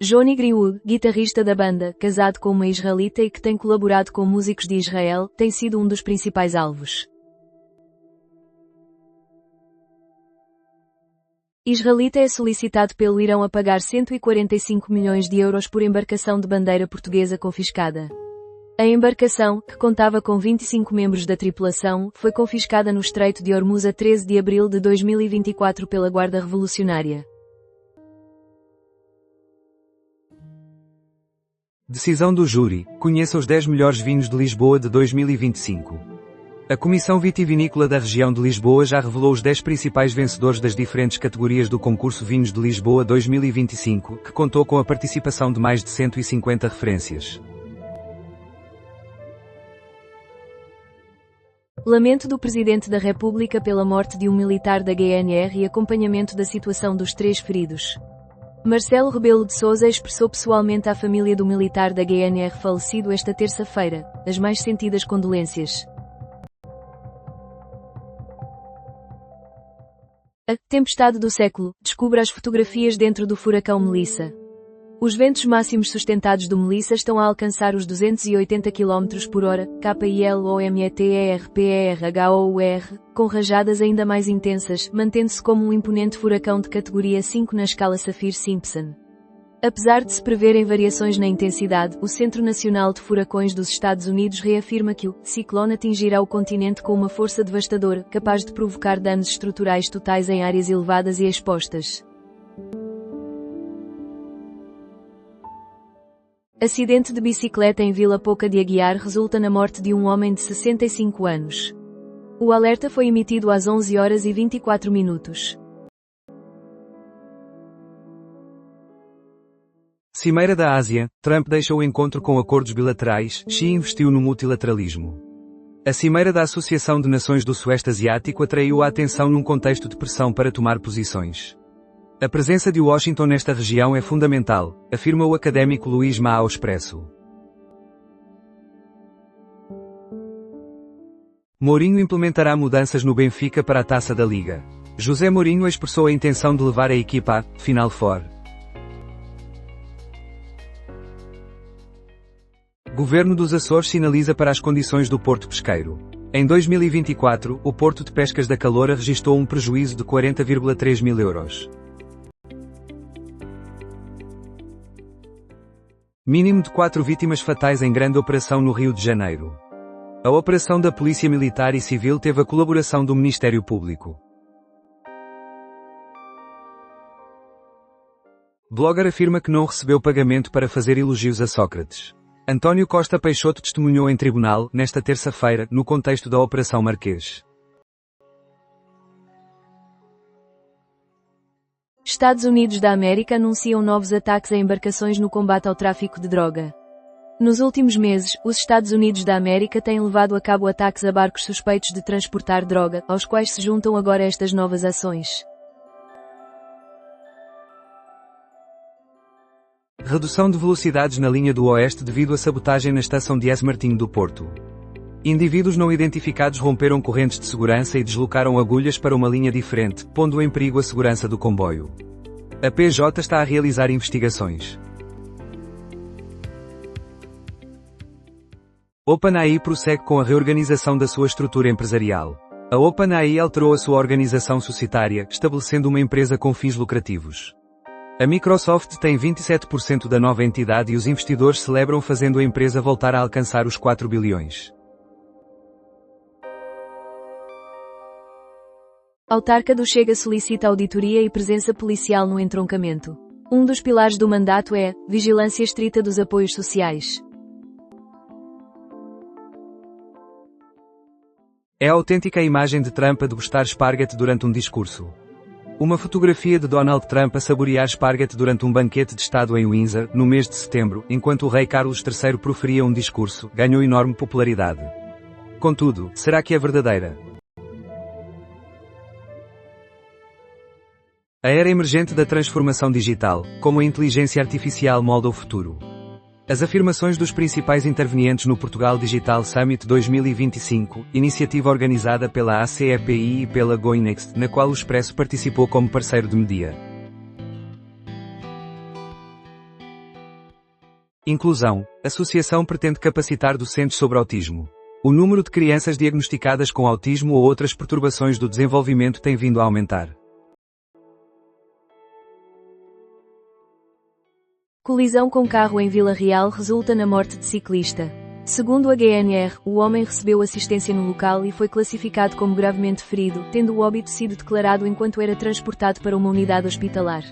Johnny Greenwood, guitarrista da banda, casado com uma israelita e que tem colaborado com músicos de Israel, tem sido um dos principais alvos. Israelita é solicitado pelo Irão a pagar 145 milhões de euros por embarcação de bandeira portuguesa confiscada. A embarcação, que contava com 25 membros da tripulação, foi confiscada no Estreito de Hormuz a 13 de abril de 2024 pela Guarda Revolucionária. Decisão do júri. Conheça os 10 melhores vinhos de Lisboa de 2025. A Comissão Vitivinícola da região de Lisboa já revelou os 10 principais vencedores das diferentes categorias do concurso Vinhos de Lisboa 2025, que contou com a participação de mais de 150 referências. Lamento do Presidente da República pela morte de um militar da GNR e acompanhamento da situação dos 3 feridos. Marcelo Rebelo de Sousa expressou pessoalmente à família do militar da GNR falecido esta terça-feira as mais sentidas condolências. A tempestade do século descobre as fotografias dentro do furacão Melissa. Os ventos máximos sustentados do Melissa estão a alcançar os 280 km/h, KILOMETERPERHOUR, com rajadas ainda mais intensas, mantendo-se como um imponente furacão de categoria 5 na escala Saffir-Simpson. Apesar de se preverem variações na intensidade, o Centro Nacional de Furacões dos Estados Unidos reafirma que o ciclone atingirá o continente com uma força devastadora, capaz de provocar danos estruturais totais em áreas elevadas e expostas. Acidente de bicicleta em Vila Pouca de Aguiar resulta na morte de um homem de 65 anos. O alerta foi emitido às 11h24. Cimeira da Ásia, Trump deixa o encontro com acordos bilaterais, Xi investiu no multilateralismo. A Cimeira da Associação de Nações do Sueste Asiático atraiu a atenção num contexto de pressão para tomar posições. A presença de Washington nesta região é fundamental, afirma o académico Luís Ma ao Expresso. Mourinho implementará mudanças no Benfica para a Taça da Liga. José Mourinho expressou a intenção de levar a equipa à Final Four. Governo dos Açores sinaliza para as condições do Porto Pesqueiro. Em 2024, o Porto de Pescas da Caloura registrou um prejuízo de 40,3 mil euros. Mínimo de 4 vítimas fatais em grande operação no Rio de Janeiro. A operação da Polícia Militar e Civil teve a colaboração do Ministério Público. Blogger afirma que não recebeu pagamento para fazer elogios a Sócrates. António Costa Peixoto testemunhou em tribunal, nesta terça-feira, no contexto da Operação Marquês. Estados Unidos da América anunciam novos ataques a embarcações no combate ao tráfico de droga. Nos últimos meses, os Estados Unidos da América têm levado a cabo ataques a barcos suspeitos de transportar droga, aos quais se juntam agora estas novas ações. Redução de velocidades na linha do Oeste devido à sabotagem na estação de Esmartinho do Porto. Indivíduos não identificados romperam correntes de segurança e deslocaram agulhas para uma linha diferente, pondo em perigo a segurança do comboio. A PJ está a realizar investigações. OpenAI prossegue com a reorganização da sua estrutura empresarial. A OpenAI alterou a sua organização societária, estabelecendo uma empresa com fins lucrativos. A Microsoft tem 27% da nova entidade e os investidores celebram fazendo a empresa voltar a alcançar os 4 bilhões. Autarca do Chega solicita auditoria e presença policial no entroncamento. Um dos pilares do mandato é vigilância estrita dos apoios sociais. É a autêntica imagem de Trump a degustar esparguete durante um discurso. Uma fotografia de Donald Trump a saborear esparguete durante um banquete de Estado em Windsor, no mês de setembro, enquanto o rei Carlos III proferia um discurso, ganhou enorme popularidade. Contudo, será que é verdadeira? A era emergente da transformação digital, como a inteligência artificial molda o futuro. As afirmações dos principais intervenientes no Portugal Digital Summit 2025, iniciativa organizada pela ACEPI e pela Goinext, na qual o Expresso participou como parceiro de media. Inclusão. A associação pretende capacitar docentes sobre autismo. O número de crianças diagnosticadas com autismo ou outras perturbações do desenvolvimento tem vindo a aumentar. Colisão com carro em Vila Real resulta na morte de ciclista. Segundo a GNR, o homem recebeu assistência no local e foi classificado como gravemente ferido, tendo o óbito sido declarado enquanto era transportado para uma unidade hospitalar.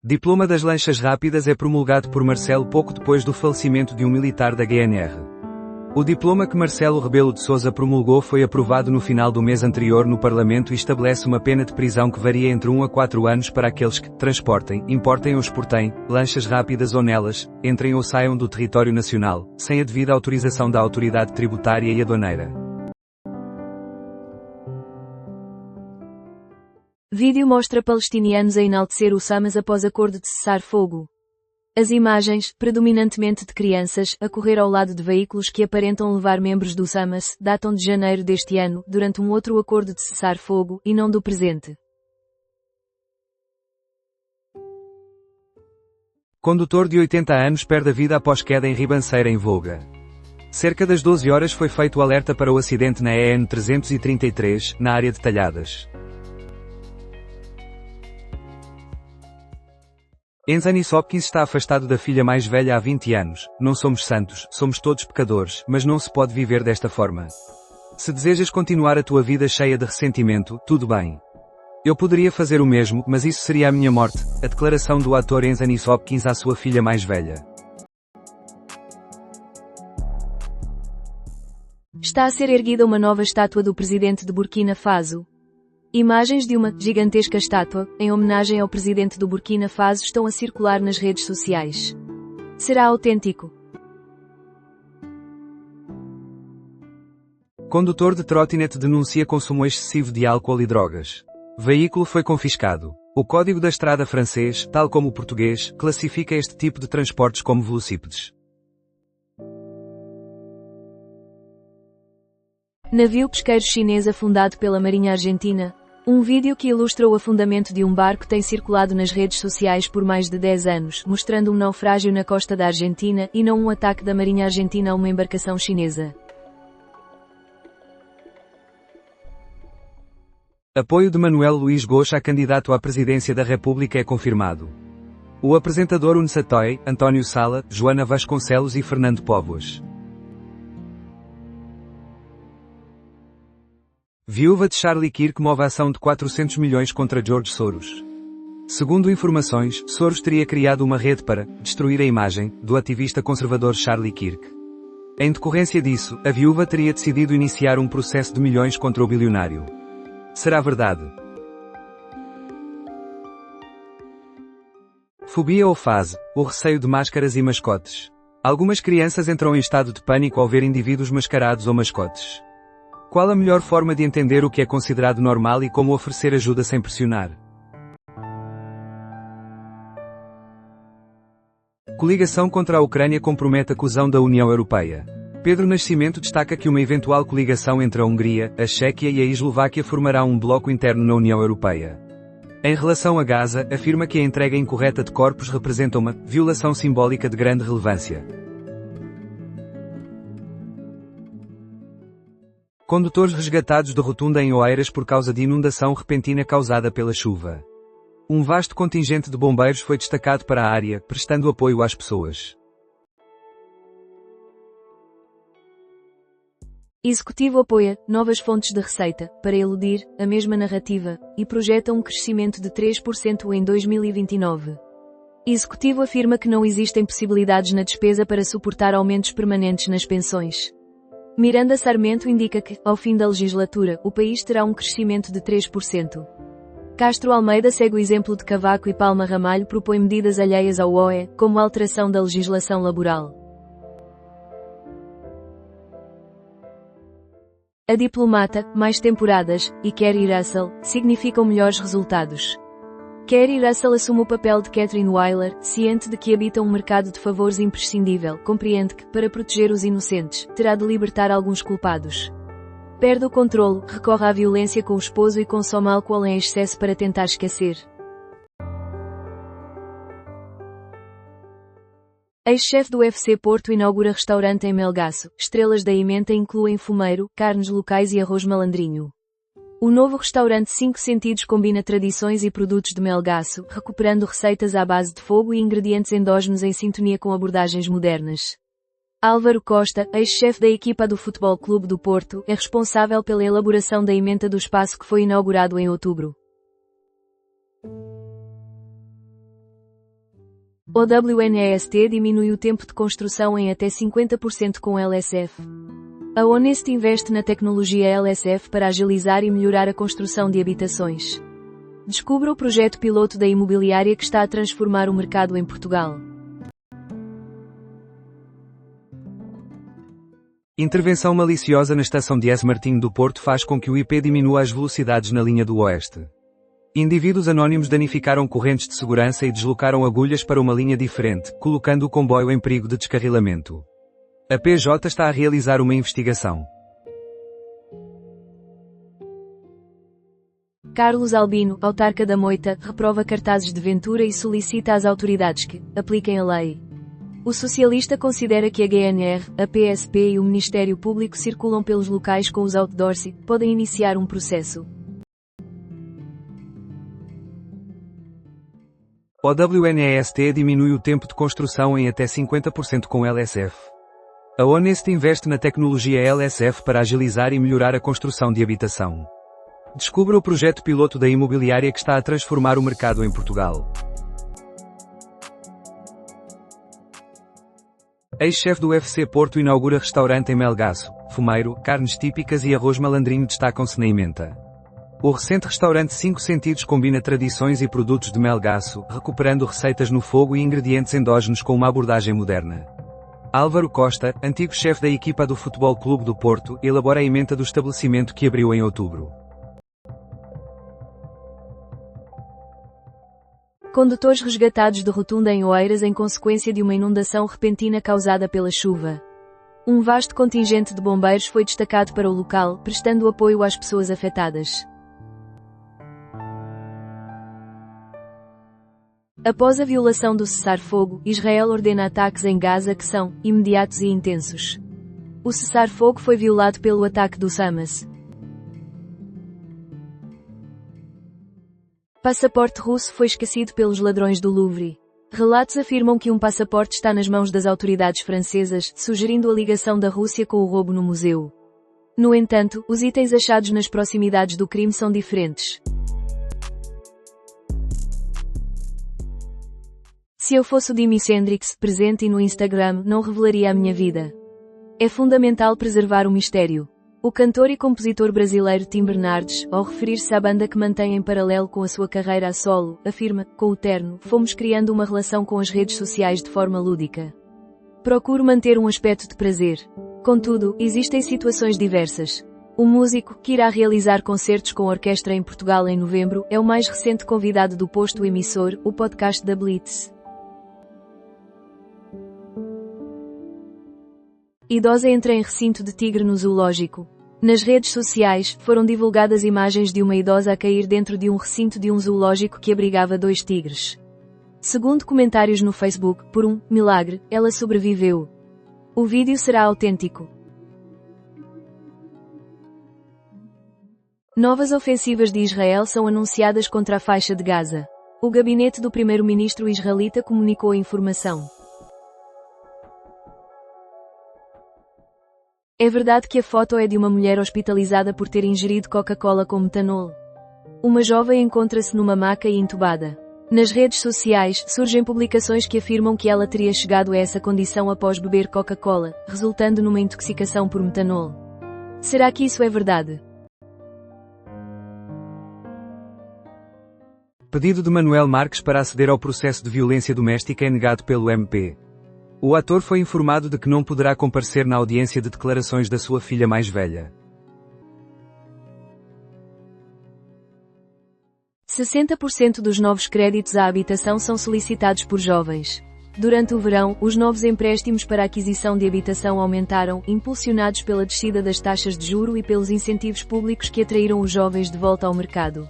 Diploma das lanchas rápidas é promulgado por Marcelo pouco depois do falecimento de um militar da GNR. O diploma que Marcelo Rebelo de Sousa promulgou foi aprovado no final do mês anterior no Parlamento e estabelece uma pena de prisão que varia entre 1 a 4 anos para aqueles que transportem, importem ou exportem, lanchas rápidas ou nelas, entrem ou saiam do território nacional, sem a devida autorização da autoridade tributária e aduaneira. Vídeo mostra palestinianos a enaltecer o Hamas após acordo de cessar-fogo. As imagens, predominantemente de crianças, a correr ao lado de veículos que aparentam levar membros do Hamas, datam de janeiro deste ano, durante um outro acordo de cessar-fogo, e não do presente. Condutor de 80 anos perde a vida após queda em ribanceira em Voga. Cerca das 12 horas foi feito o alerta para o acidente na EN 333, na área de Talhadas. Anthony Hopkins está afastado da filha mais velha há 20 anos. Não somos santos, somos todos pecadores, mas não se pode viver desta forma. Se desejas continuar a tua vida cheia de ressentimento, tudo bem. Eu poderia fazer o mesmo, mas isso seria a minha morte. A declaração do ator Anthony Hopkins à sua filha mais velha. Está a ser erguida uma nova estátua do presidente de Burkina Faso. Imagens de uma gigantesca estátua, em homenagem ao presidente do Burkina Faso, estão a circular nas redes sociais. Será autêntico? Condutor de trotinete denuncia consumo excessivo de álcool e drogas. Veículo foi confiscado. O Código da Estrada francês, tal como o português, classifica este tipo de transportes como velocípedes. Navio pesqueiro chinês afundado pela Marinha Argentina. Um vídeo que ilustra o afundamento de um barco tem circulado nas redes sociais por mais de 10 anos, mostrando um naufrágio na costa da Argentina e não um ataque da Marinha Argentina a uma embarcação chinesa. Apoio de Manuel Luís Goxa a candidato à presidência da República é confirmado. O apresentador Unsatoy, António Sala, Joana Vasconcelos e Fernando Póvoas. Viúva de Charlie Kirk move a ação de 400 milhões contra George Soros. Segundo informações, Soros teria criado uma rede para destruir a imagem do ativista conservador Charlie Kirk. Em decorrência disso, a viúva teria decidido iniciar um processo de milhões contra o bilionário. Será verdade? Fobia ou fase, o receio de máscaras e mascotes. Algumas crianças entram em estado de pânico ao ver indivíduos mascarados ou mascotes. Qual a melhor forma de entender o que é considerado normal e como oferecer ajuda sem pressionar? Coligação contra a Ucrânia compromete a coesão da União Europeia. Pedro Nascimento destaca que uma eventual coligação entre a Hungria, a Chequia e a Eslováquia formará um bloco interno na União Europeia. Em relação a Gaza, afirma que a entrega incorreta de corpos representa uma violação simbólica de grande relevância. Condutores resgatados de rotunda em Oeiras por causa de inundação repentina causada pela chuva. Um vasto contingente de bombeiros foi destacado para a área, prestando apoio às pessoas. Executivo apoia novas fontes de receita para eludir a mesma narrativa e projeta um crescimento de 3% em 2029. Executivo afirma que não existem possibilidades na despesa para suportar aumentos permanentes nas pensões. Miranda Sarmento indica que, ao fim da legislatura, o país terá um crescimento de 3%. Castro Almeida segue o exemplo de Cavaco e Palma Ramalho propõe medidas alheias ao OE, como a alteração da legislação laboral. A diplomata, mais temporadas, e Kerry Russell, significam melhores resultados. Kerry Russell assume o papel de Catherine Weiler, ciente de que habita um mercado de favores imprescindível, compreende que, para proteger os inocentes, terá de libertar alguns culpados. Perde o controlo, recorre à violência com o esposo e consome álcool em excesso para tentar esquecer. Ex-chefe do UFC Porto inaugura restaurante em Melgaço. Estrelas da emenda incluem fumeiro, carnes locais e arroz malandrinho. O novo restaurante 5 Sentidos combina tradições e produtos de Melgaço, recuperando receitas à base de fogo e ingredientes endógenos em sintonia com abordagens modernas. Álvaro Costa, ex-chefe da equipa do Futebol Clube do Porto, é responsável pela elaboração da emenda do espaço que foi inaugurado em outubro. O WNEST diminui o tempo de construção em até 50% com LSF. A Honest investe na tecnologia LSF para agilizar e melhorar a construção de habitações. Descubra o projeto piloto da imobiliária que está a transformar o mercado em Portugal. Intervenção maliciosa na estação de S. Martinho do Porto faz com que o IP diminua as velocidades na linha do Oeste. Indivíduos anónimos danificaram correntes de segurança e deslocaram agulhas para uma linha diferente, colocando o comboio em perigo de descarrilamento. A PJ está a realizar uma investigação. Carlos Albino, autarca da Moita, reprova cartazes de Ventura e solicita às autoridades que apliquem a lei. O socialista considera que a GNR, a PSP e o Ministério Público circulam pelos locais com os outdoors e podem iniciar um processo. O WNEST diminui o tempo de construção em até 50% com LSF. A Honest investe na tecnologia LSF para agilizar e melhorar a construção de habitação. Descubra o projeto piloto da imobiliária que está a transformar o mercado em Portugal. Ex-chefe do UFC Porto inaugura restaurante em Melgaço. Fumeiro, carnes típicas e arroz malandrinho destacam-se na ementa. O recente restaurante 5 Sentidos combina tradições e produtos de Melgaço, recuperando receitas no fogo e ingredientes endógenos com uma abordagem moderna. Álvaro Costa, antigo chefe da equipa do Futebol Clube do Porto, elabora a ementa do estabelecimento que abriu em outubro. Condutores resgatados de rotunda em Oeiras em consequência de uma inundação repentina causada pela chuva. Um vasto contingente de bombeiros foi destacado para o local, prestando apoio às pessoas afetadas. Após a violação do cessar-fogo, Israel ordena ataques em Gaza que são imediatos e intensos. O cessar-fogo foi violado pelo ataque do Hamas. Passaporte russo foi esquecido pelos ladrões do Louvre. Relatos afirmam que um passaporte está nas mãos das autoridades francesas, sugerindo a ligação da Rússia com o roubo no museu. No entanto, os itens achados nas proximidades do crime são diferentes. Se eu fosse o Jimi Hendrix, presente e no Instagram, não revelaria a minha vida. É fundamental preservar o mistério. O cantor e compositor brasileiro Tim Bernardes, ao referir-se à banda que mantém em paralelo com a sua carreira a solo, afirma: com o terno, fomos criando uma relação com as redes sociais de forma lúdica. Procuro manter um aspecto de prazer. Contudo, existem situações diversas. O músico, que irá realizar concertos com orquestra em Portugal em novembro, é o mais recente convidado do posto emissor, o podcast da Blitz. Idosa entra em recinto de tigre no zoológico. Nas redes sociais, foram divulgadas imagens de uma idosa a cair dentro de um recinto de um zoológico que abrigava 2 tigres. Segundo comentários no Facebook, por um milagre, ela sobreviveu. O vídeo será autêntico. Novas ofensivas de Israel são anunciadas contra a faixa de Gaza. O gabinete do primeiro-ministro israelita comunicou a informação. É verdade que a foto é de uma mulher hospitalizada por ter ingerido Coca-Cola com metanol. Uma jovem encontra-se numa maca e entubada. Nas redes sociais, surgem publicações que afirmam que ela teria chegado a essa condição após beber Coca-Cola, resultando numa intoxicação por metanol. Será que isso é verdade? Pedido de Manuel Marques para aceder ao processo de violência doméstica é negado pelo MP. O ator foi informado de que não poderá comparecer na audiência de declarações da sua filha mais velha. 60% dos novos créditos à habitação são solicitados por jovens. Durante o verão, os novos empréstimos para a aquisição de habitação aumentaram, impulsionados pela descida das taxas de juro e pelos incentivos públicos que atraíram os jovens de volta ao mercado.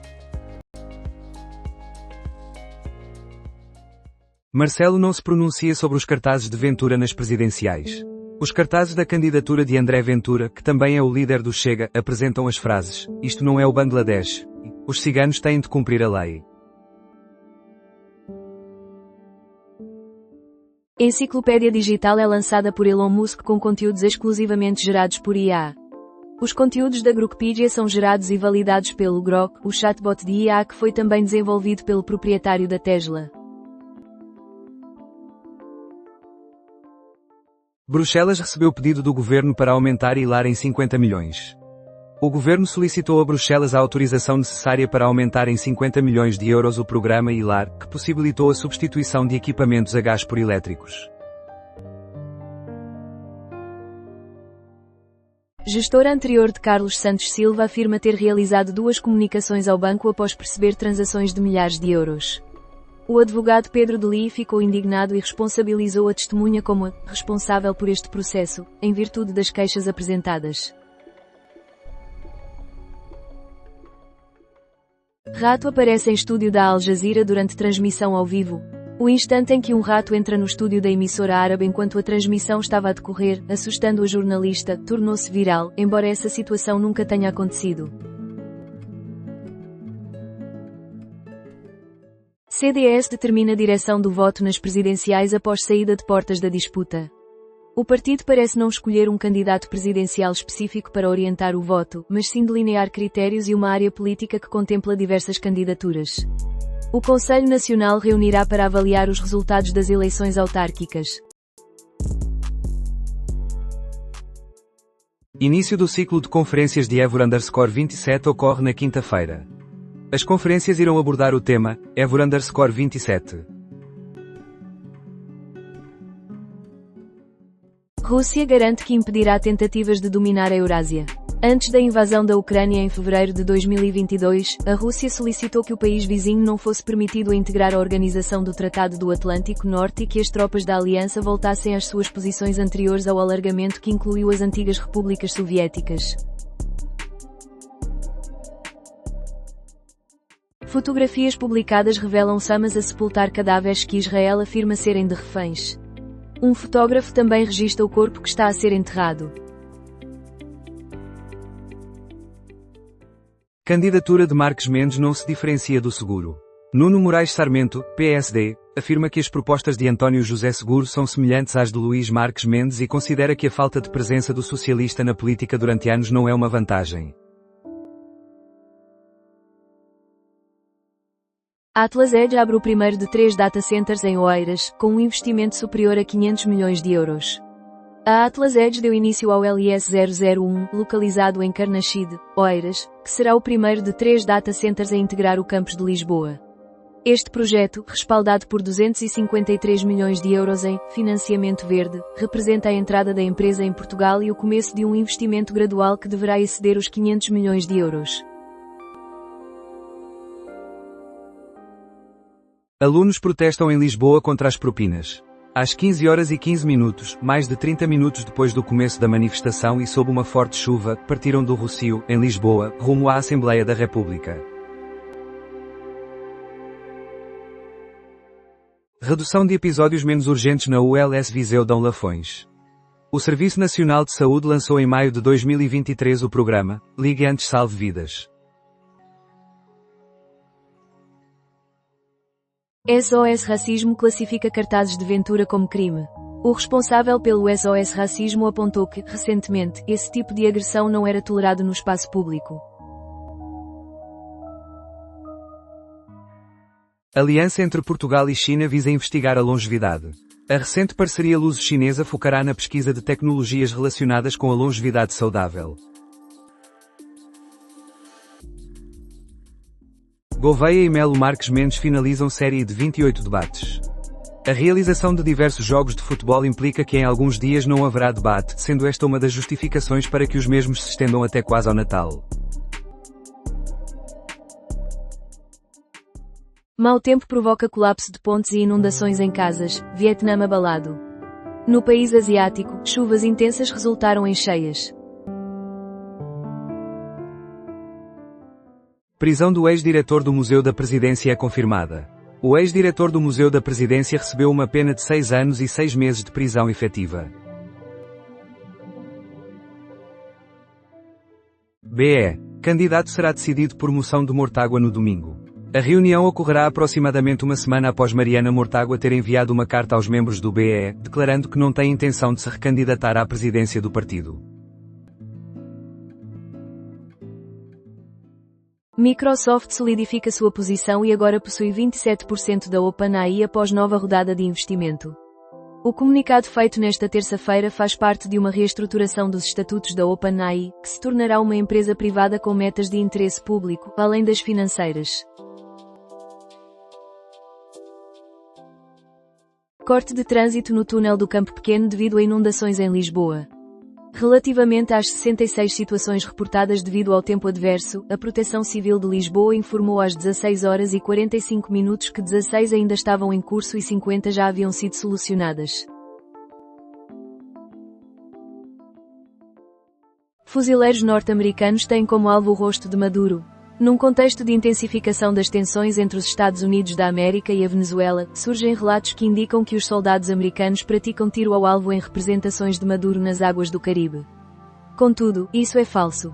Marcelo não se pronuncia sobre os cartazes de Ventura nas presidenciais. Os cartazes da candidatura de André Ventura, que também é o líder do Chega, apresentam as frases: "Isto não é o Bangladesh. Os ciganos têm de cumprir a lei." A enciclopédia digital é lançada por Elon Musk com conteúdos exclusivamente gerados por IA. Os conteúdos da Grokpedia são gerados e validados pelo Grok, o chatbot de IA que foi também desenvolvido pelo proprietário da Tesla. Bruxelas recebeu pedido do governo para aumentar ILAR em 50 milhões. O governo solicitou a Bruxelas a autorização necessária para aumentar em 50 milhões de euros o programa ILAR, que possibilitou a substituição de equipamentos a gás por elétricos. Gestor anterior de Carlos Santos Silva afirma ter realizado 2 comunicações ao banco após perceber transações de milhares de euros. O advogado Pedro de Lee ficou indignado e responsabilizou a testemunha como a responsável por este processo, em virtude das queixas apresentadas. Rato aparece em estúdio da Al Jazeera durante transmissão ao vivo. O instante em que um rato entra no estúdio da emissora árabe enquanto a transmissão estava a decorrer, assustando a jornalista, tornou-se viral, embora essa situação nunca tenha acontecido. CDS determina a direção do voto nas presidenciais após saída de portas da disputa. O partido parece não escolher um candidato presidencial específico para orientar o voto, mas sim delinear critérios e uma área política que contempla diversas candidaturas. O Conselho Nacional reunirá para avaliar os resultados das eleições autárquicas. Início do ciclo de conferências de Évora_27 ocorre na quinta-feira. As conferências irão abordar o tema Évora_27. Rússia garante que impedirá tentativas de dominar a Eurásia. Antes da invasão da Ucrânia em fevereiro de 2022, a Rússia solicitou que o país vizinho não fosse permitido a integrar a Organização do Tratado do Atlântico Norte e que as tropas da aliança voltassem às suas posições anteriores ao alargamento que incluiu as antigas repúblicas soviéticas. Fotografias publicadas revelam Hamas a sepultar cadáveres que Israel afirma serem de reféns. Um fotógrafo também registra o corpo que está a ser enterrado. Candidatura de Marques Mendes não se diferencia do Seguro. Nuno Moraes Sarmento, PSD, afirma que as propostas de António José Seguro são semelhantes às de Luís Marques Mendes e considera que a falta de presença do socialista na política durante anos não é uma vantagem. Atlas Edge abre o primeiro de 3 data centers em Oeiras, com um investimento superior a 500 milhões de euros. A Atlas Edge deu início ao LIS 001, localizado em Carnaxide, Oeiras, que será o primeiro de 3 data centers a integrar o campus de Lisboa. Este projeto, respaldado por 253 milhões de euros em financiamento verde, representa a entrada da empresa em Portugal e o começo de um investimento gradual que deverá exceder os 500 milhões de euros. Alunos protestam em Lisboa contra as propinas. Às 15h15, mais de 30 minutos depois do começo da manifestação e sob uma forte chuva, partiram do Rossio, em Lisboa, rumo à Assembleia da República. Redução de episódios menos urgentes na ULS Viseu Dão Lafões. O Serviço Nacional de Saúde lançou em maio de 2023 o programa Ligue Antes Salve Vidas. SOS Racismo classifica cartazes de Ventura como crime. O responsável pelo SOS Racismo apontou que, recentemente, esse tipo de agressão não era tolerado no espaço público. Aliança entre Portugal e China visa investigar a longevidade. A recente parceria luso-chinesa focará na pesquisa de tecnologias relacionadas com a longevidade saudável. Gouveia e Melo Marques Mendes finalizam série de 28 debates. A realização de diversos jogos de futebol implica que em alguns dias não haverá debate, sendo esta uma das justificações para que os mesmos se estendam até quase ao Natal. Mau tempo provoca colapso de pontes e inundações em casas, Vietnã abalado. No país asiático, chuvas intensas resultaram em cheias. Prisão do ex-diretor do Museu da Presidência é confirmada. O ex-diretor do Museu da Presidência recebeu uma pena de 6 anos e 6 meses de prisão efetiva. BE. Candidato será decidido por moção de Mortágua no domingo. A reunião ocorrerá aproximadamente uma semana após Mariana Mortágua ter enviado uma carta aos membros do BE, declarando que não tem intenção de se recandidatar à presidência do partido. Microsoft solidifica sua posição e agora possui 27% da OpenAI após nova rodada de investimento. O comunicado feito nesta terça-feira faz parte de uma reestruturação dos estatutos da OpenAI, que se tornará uma empresa privada com metas de interesse público, além das financeiras. Corte de trânsito no túnel do Campo Pequeno devido a inundações em Lisboa. Relativamente às 66 situações reportadas devido ao tempo adverso, a Proteção Civil de Lisboa informou às 16h45 que 16 ainda estavam em curso e 50 já haviam sido solucionadas. Fuzileiros norte-americanos têm como alvo o rosto de Maduro. Num contexto de intensificação das tensões entre os Estados Unidos da América e a Venezuela, surgem relatos que indicam que os soldados americanos praticam tiro ao alvo em representações de Maduro nas águas do Caribe. Contudo, isso é falso.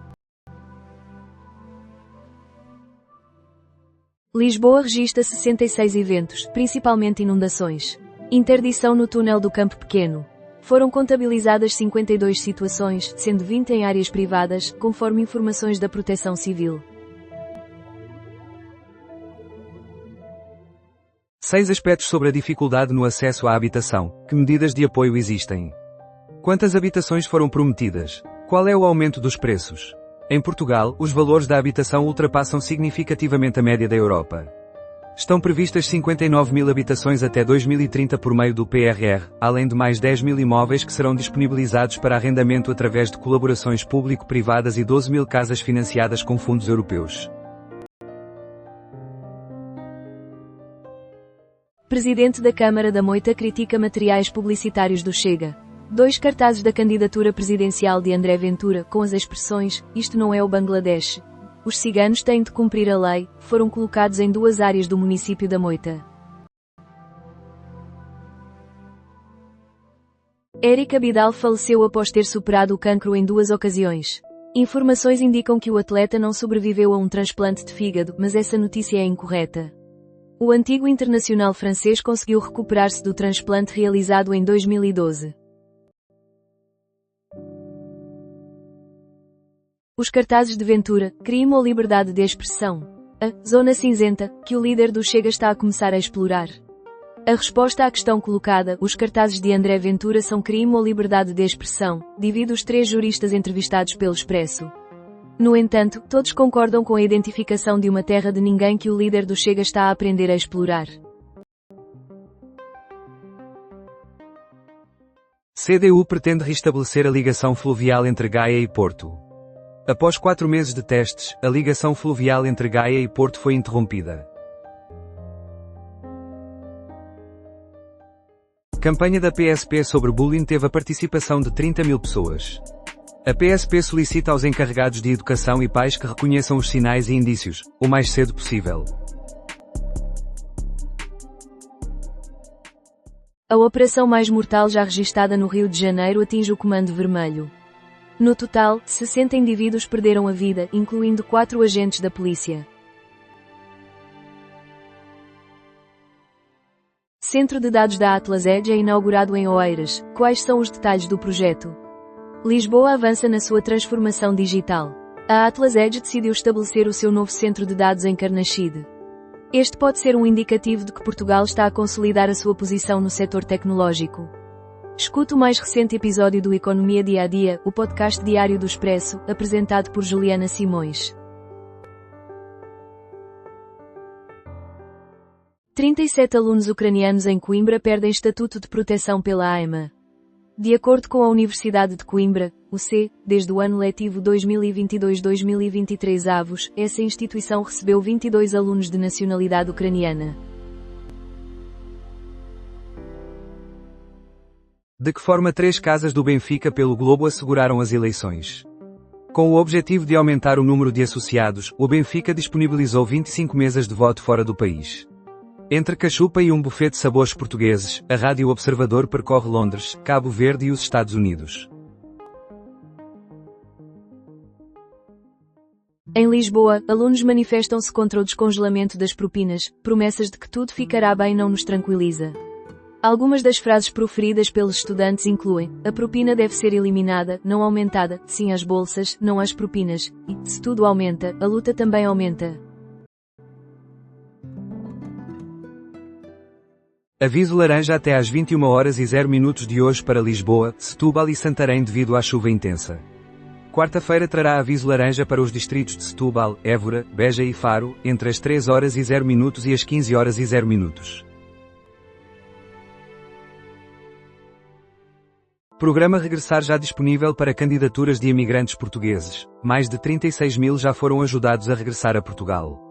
Lisboa registra 66 eventos, principalmente inundações. Interdição no túnel do Campo Pequeno. Foram contabilizadas 52 situações, sendo 20 em áreas privadas, conforme informações da Proteção Civil. 6 aspectos sobre a dificuldade no acesso à habitação. Que medidas de apoio existem? Quantas habitações foram prometidas? Qual é o aumento dos preços? Em Portugal, os valores da habitação ultrapassam significativamente a média da Europa. Estão previstas 59 mil habitações até 2030 por meio do PRR, além de mais 10 mil imóveis que serão disponibilizados para arrendamento através de colaborações público-privadas e 12 mil casas financiadas com fundos europeus. Presidente da Câmara da Moita critica materiais publicitários do Chega. 2 cartazes da candidatura presidencial de André Ventura, com as expressões, "Isto não é o Bangladesh. Os ciganos têm de cumprir a lei", foram colocados em 2 áreas do município da Moita. Eric Abidal faleceu após ter superado o cancro em 2 ocasiões. Informações indicam que o atleta não sobreviveu a um transplante de fígado, mas essa notícia é incorreta. O antigo internacional francês conseguiu recuperar-se do transplante realizado em 2012. Os cartazes de Ventura, crime ou liberdade de expressão? A zona cinzenta, que o líder do Chega está a começar a explorar. A resposta à questão colocada, os cartazes de André Ventura são crime ou liberdade de expressão, divide os 3 juristas entrevistados pelo Expresso. No entanto, todos concordam com a identificação de uma terra de ninguém que o líder do Chega está a aprender a explorar. CDU pretende restabelecer a ligação fluvial entre Gaia e Porto. Após 4 meses de testes, a ligação fluvial entre Gaia e Porto foi interrompida. Campanha da PSP sobre bullying teve a participação de 30 mil pessoas. A PSP solicita aos encarregados de educação e pais que reconheçam os sinais e indícios, o mais cedo possível. A operação mais mortal já registada no Rio de Janeiro atinge o Comando Vermelho. No total, 60 indivíduos perderam a vida, incluindo 4 agentes da polícia. Centro de dados da Atlas Edge é inaugurado em Oeiras. Quais são os detalhes do projeto? Lisboa avança na sua transformação digital. A Atlas Edge decidiu estabelecer o seu novo centro de dados em Carnaxide. Este pode ser um indicativo de que Portugal está a consolidar a sua posição no setor tecnológico. Escute o mais recente episódio do Economia Dia a Dia, o podcast diário do Expresso, apresentado por Juliana Simões. 37 alunos ucranianos em Coimbra perdem estatuto de proteção pela AEMA. De acordo com a Universidade de Coimbra, UC, desde o ano letivo 2022-2023 avos, essa instituição recebeu 22 alunos de nacionalidade ucraniana. De que forma 3 casas do Benfica pelo Globo asseguraram as eleições? Com o objetivo de aumentar o número de associados, o Benfica disponibilizou 25 mesas de voto fora do país. Entre cachupa e um buffet de sabores portugueses, a Rádio Observador percorre Londres, Cabo Verde e os Estados Unidos. Em Lisboa, alunos manifestam-se contra o descongelamento das propinas, promessas de que tudo ficará bem não nos tranquiliza. Algumas das frases proferidas pelos estudantes incluem: a propina deve ser eliminada, não aumentada, sim às bolsas, não às propinas, e, se tudo aumenta, a luta também aumenta. Aviso laranja até às 21h00 de hoje para Lisboa, Setúbal e Santarém devido à chuva intensa. Quarta-feira trará aviso laranja para os distritos de Setúbal, Évora, Beja e Faro, entre as 3h00 e as 15h00. Programa Regressar já disponível para candidaturas de imigrantes portugueses. Mais de 36 mil já foram ajudados a regressar a Portugal.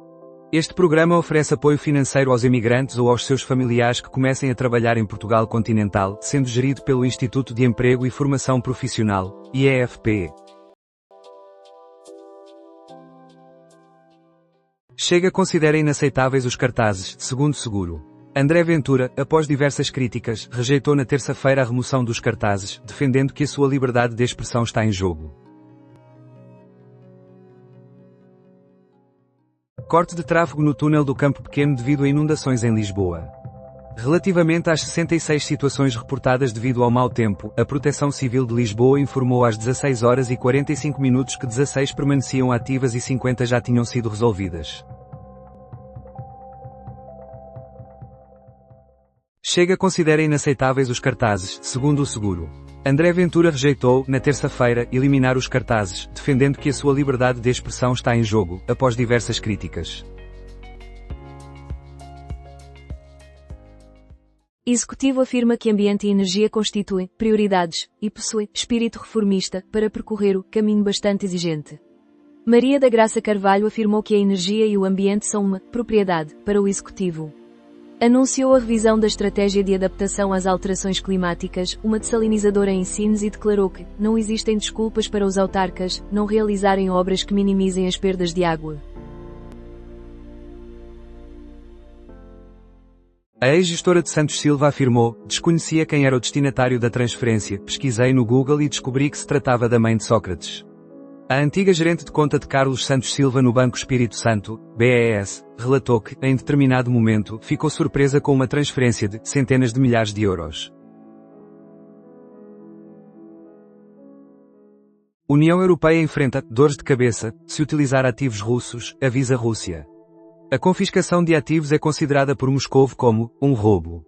Este programa oferece apoio financeiro aos imigrantes ou aos seus familiares que comecem a trabalhar em Portugal continental, sendo gerido pelo Instituto de Emprego e Formação Profissional, IEFP. Chega considera inaceitáveis os cartazes, segundo Seguro. André Ventura, após diversas críticas, rejeitou na terça-feira a remoção dos cartazes, defendendo que a sua liberdade de expressão está em jogo. Corte de tráfego no túnel do Campo Pequeno devido a inundações em Lisboa. Relativamente às 66 situações reportadas devido ao mau tempo, a Proteção Civil de Lisboa informou às 16 horas e 45 minutos que 16 permaneciam ativas e 50 já tinham sido resolvidas. Chega considera inaceitáveis os cartazes, segundo o Seguro. André Ventura rejeitou, na terça-feira, eliminar os cartazes, defendendo que a sua liberdade de expressão está em jogo, após diversas críticas. Executivo afirma que ambiente e energia constituem prioridades e possui espírito reformista para percorrer o caminho bastante exigente. Maria da Graça Carvalho afirmou que a energia e o ambiente são uma propriedade para o Executivo. Anunciou a revisão da estratégia de adaptação às alterações climáticas, uma dessalinizadora em Sines, e declarou que não existem desculpas para os autarcas não realizarem obras que minimizem as perdas de água. A ex-gestora de Santos Silva afirmou: desconhecia quem era o destinatário da transferência, pesquisei no Google e descobri que se tratava da mãe de Sócrates. A antiga gerente de conta de Carlos Santos Silva no Banco Espírito Santo, BES, relatou que, em determinado momento, ficou surpresa com uma transferência de centenas de milhares de euros. União Europeia enfrenta dores de cabeça se utilizar ativos russos, avisa a Rússia. A confiscação de ativos é considerada por Moscovo como um roubo.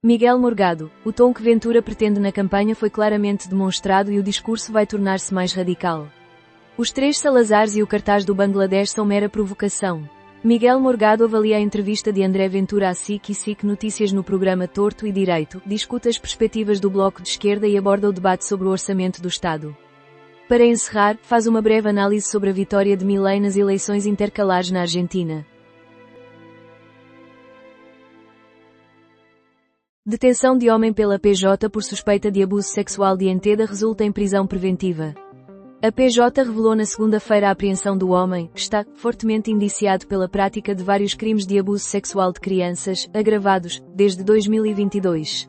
Miguel Morgado, o tom que Ventura pretende na campanha foi claramente demonstrado e o discurso vai tornar-se mais radical. Os 3 Salazares e o cartaz do Bangladesh são mera provocação. Miguel Morgado avalia a entrevista de André Ventura à SIC e SIC Notícias no programa Torto e Direito, discute as perspectivas do Bloco de Esquerda e aborda o debate sobre o orçamento do Estado. Para encerrar, faz uma breve análise sobre a vitória de Milei nas eleições intercalares na Argentina. Detenção de homem pela PJ por suspeita de abuso sexual de Enteda resulta em prisão preventiva. A PJ revelou na segunda-feira a apreensão do homem, que está fortemente indiciado pela prática de vários crimes de abuso sexual de crianças, agravados, desde 2022.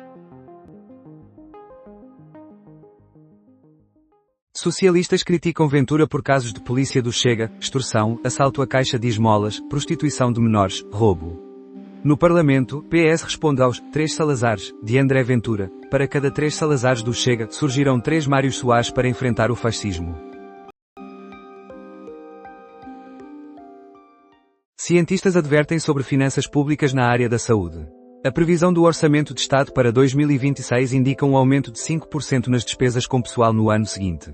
Socialistas criticam Ventura por casos de polícia do Chega, extorsão, assalto à caixa de esmolas, prostituição de menores, roubo. No Parlamento, PS responde aos 3 Salazares, de André Ventura. Para cada 3 Salazares do Chega, surgirão 3 Mários Soares para enfrentar o fascismo. Cientistas advertem sobre finanças públicas na área da saúde. A previsão do Orçamento de Estado para 2026 indica um aumento de 5% nas despesas com pessoal no ano seguinte.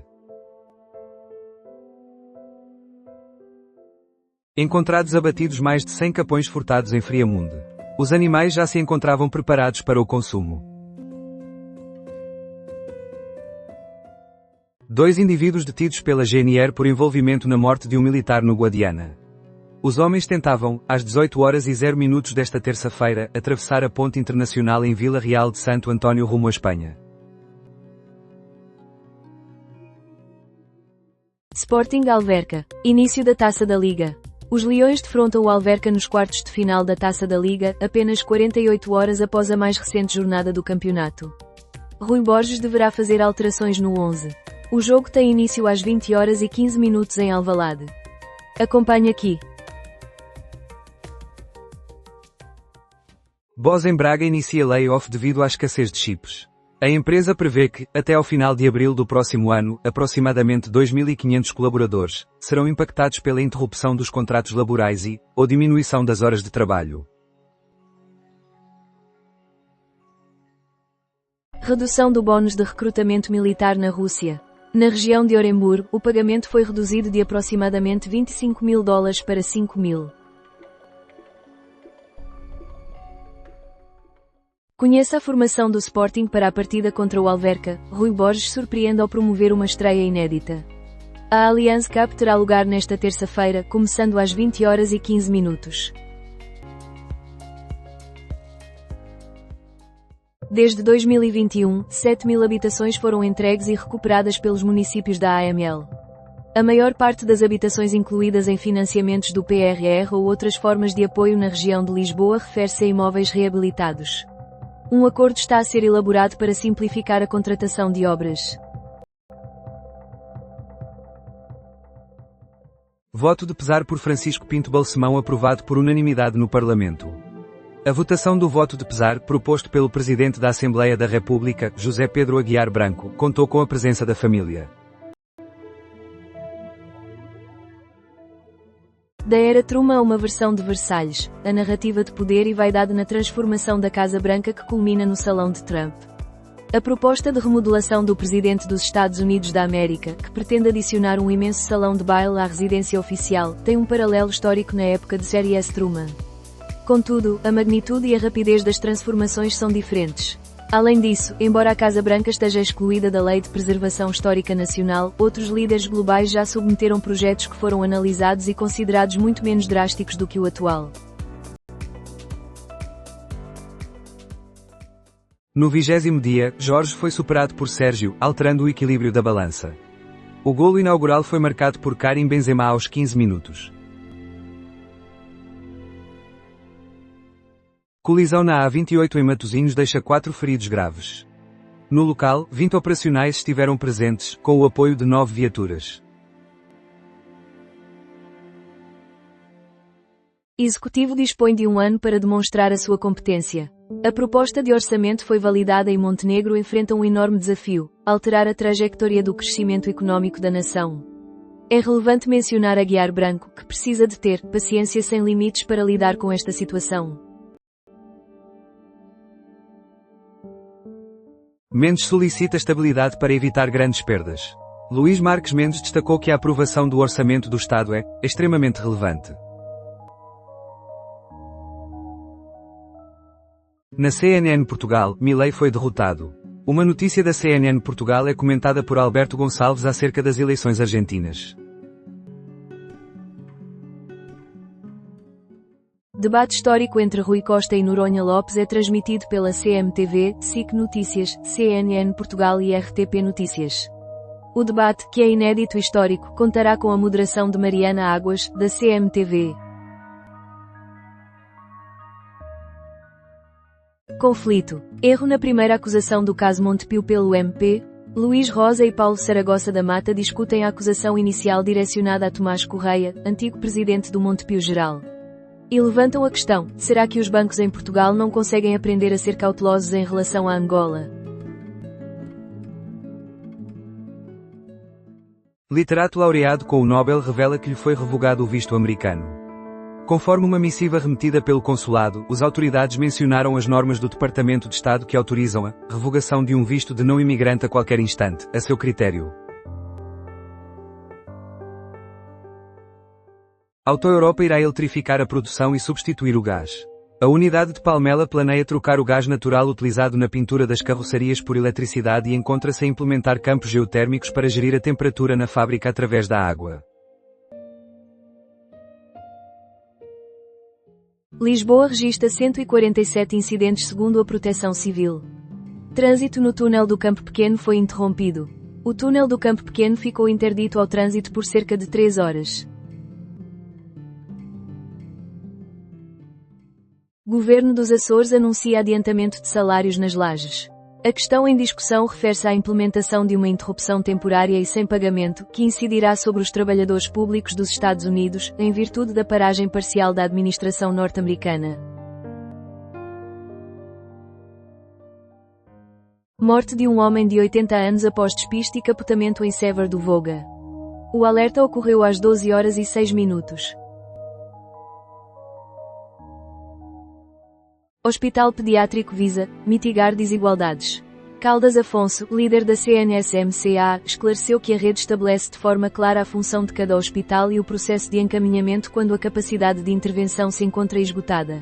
Encontrados abatidos mais de 100 capões furtados em Friamunde. Os animais já se encontravam preparados para o consumo. 2 indivíduos detidos pela GNR por envolvimento na morte de um militar no Guadiana. Os homens tentavam, às 18 horas e 0 minutos desta terça-feira, atravessar a ponte internacional em Vila Real de Santo António rumo à Espanha. Sporting Alverca. Início da Taça da Liga. Os Leões defrontam o Alverca nos quartos de final da Taça da Liga, apenas 48 horas após a mais recente jornada do campeonato. Rui Borges deverá fazer alterações no 11. O jogo tem início às 20 horas e 15 minutos em Alvalade. Acompanhe aqui. Boss em Braga inicia layoff devido à escassez de chips. A empresa prevê que, até ao final de abril do próximo ano, aproximadamente 2.500 colaboradores serão impactados pela interrupção dos contratos laborais ou diminuição das horas de trabalho. Redução do bónus de recrutamento militar na Rússia. Na região de Oremburg, o pagamento foi reduzido de aproximadamente $25.000 para $5.000. Conheça a formação do Sporting para a partida contra o Alverca. Rui Borges surpreende ao promover uma estreia inédita. A Allianz Cup terá lugar nesta terça-feira, começando às 20 horas e 15 minutos. Desde 2021, 7.000 habitações foram entregues e recuperadas pelos municípios da AML. A maior parte das habitações incluídas em financiamentos do PRR ou outras formas de apoio na região de Lisboa refere-se a imóveis reabilitados. Um acordo está a ser elaborado para simplificar a contratação de obras. Voto de pesar por Francisco Pinto Balsemão aprovado por unanimidade no Parlamento. A votação do voto de pesar, proposto pelo Presidente da Assembleia da República, José Pedro Aguiar Branco, contou com a presença da família. Da Era Truman a uma versão de Versalhes, a narrativa de poder e vaidade na transformação da Casa Branca que culmina no Salão de Trump. A proposta de remodelação do Presidente dos Estados Unidos da América, que pretende adicionar um imenso salão de baile à residência oficial, tem um paralelo histórico na época de Harry S. Truman. Contudo, a magnitude e a rapidez das transformações são diferentes. Além disso, embora a Casa Branca esteja excluída da Lei de Preservação Histórica Nacional, outros líderes globais já submeteram projetos que foram analisados e considerados muito menos drásticos do que o atual. No 20º dia, Jorge foi superado por Sérgio, alterando o equilíbrio da balança. O golo inaugural foi marcado por Karim Benzema aos 15 minutos. Colisão na A28 em Matosinhos deixa 4 feridos graves. No local, 20 operacionais estiveram presentes, com o apoio de 9 viaturas. Executivo dispõe de 1 ano para demonstrar a sua competência. A proposta de orçamento foi validada e Montenegro enfrenta um enorme desafio: alterar a trajetória do crescimento económico da nação. É relevante mencionar Aguiar Branco, que precisa de ter paciência sem limites para lidar com esta situação. Mendes solicita estabilidade para evitar grandes perdas. Luís Marques Mendes destacou que a aprovação do orçamento do Estado é extremamente relevante. Na CNN Portugal, Milei foi derrotado. Uma notícia da CNN Portugal é comentada por Alberto Gonçalves acerca das eleições argentinas. Debate histórico entre Rui Costa e Noronha Lopes é transmitido pela CMTV, SIC Notícias, CNN Portugal e RTP Notícias. O debate, que é inédito e histórico, contará com a moderação de Mariana Águas, da CMTV. Conflito. Erro na primeira acusação do caso Montepio pelo MP. Luís Rosa e Paulo Saragossa da Mata discutem a acusação inicial direcionada a Tomás Correia, antigo presidente do Montepio Geral. E levantam a questão: será que os bancos em Portugal não conseguem aprender a ser cautelosos em relação a Angola? Literato laureado com o Nobel revela que lhe foi revogado o visto americano. Conforme uma missiva remetida pelo consulado, as autoridades mencionaram as normas do Departamento de Estado que autorizam a revogação de um visto de não imigrante a qualquer instante, a seu critério. Autoeuropa irá eletrificar a produção e substituir o gás. A unidade de Palmela planeia trocar o gás natural utilizado na pintura das carrocerias por eletricidade e encontra-se a implementar campos geotérmicos para gerir a temperatura na fábrica através da água. Lisboa registra 147 incidentes segundo a Proteção Civil. Trânsito no túnel do Campo Pequeno foi interrompido. O túnel do Campo Pequeno ficou interdito ao trânsito por cerca de 3 horas. Governo dos Açores anuncia adiantamento de salários nas lajes. A questão em discussão refere-se à implementação de uma interrupção temporária e sem pagamento, que incidirá sobre os trabalhadores públicos dos Estados Unidos, em virtude da paragem parcial da administração norte-americana. Morte de um homem de 80 anos após despiste e capotamento em Sévar do Voga. O alerta ocorreu às 12h06. Hospital Pediátrico visa mitigar desigualdades. Caldas Afonso, líder da CNSMCA, esclareceu que a rede estabelece de forma clara a função de cada hospital e o processo de encaminhamento quando a capacidade de intervenção se encontra esgotada.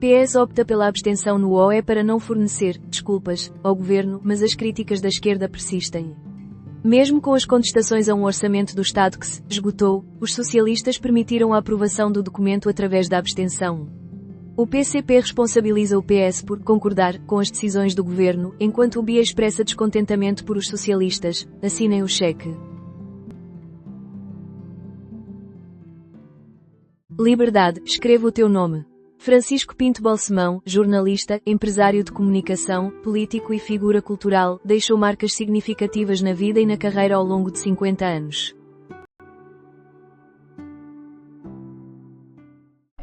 PS opta pela abstenção no OE para não fornecer desculpas ao governo, mas as críticas da esquerda persistem. Mesmo com as contestações a um orçamento do Estado que se esgotou, os socialistas permitiram a aprovação do documento através da abstenção. O PCP responsabiliza o PS por concordar com as decisões do governo, enquanto o BIA expressa descontentamento por os socialistas. Assinem o cheque. Liberdade, escreva o teu nome. Francisco Pinto Balsemão, jornalista, empresário de comunicação, político e figura cultural, deixou marcas significativas na vida e na carreira ao longo de 50 anos.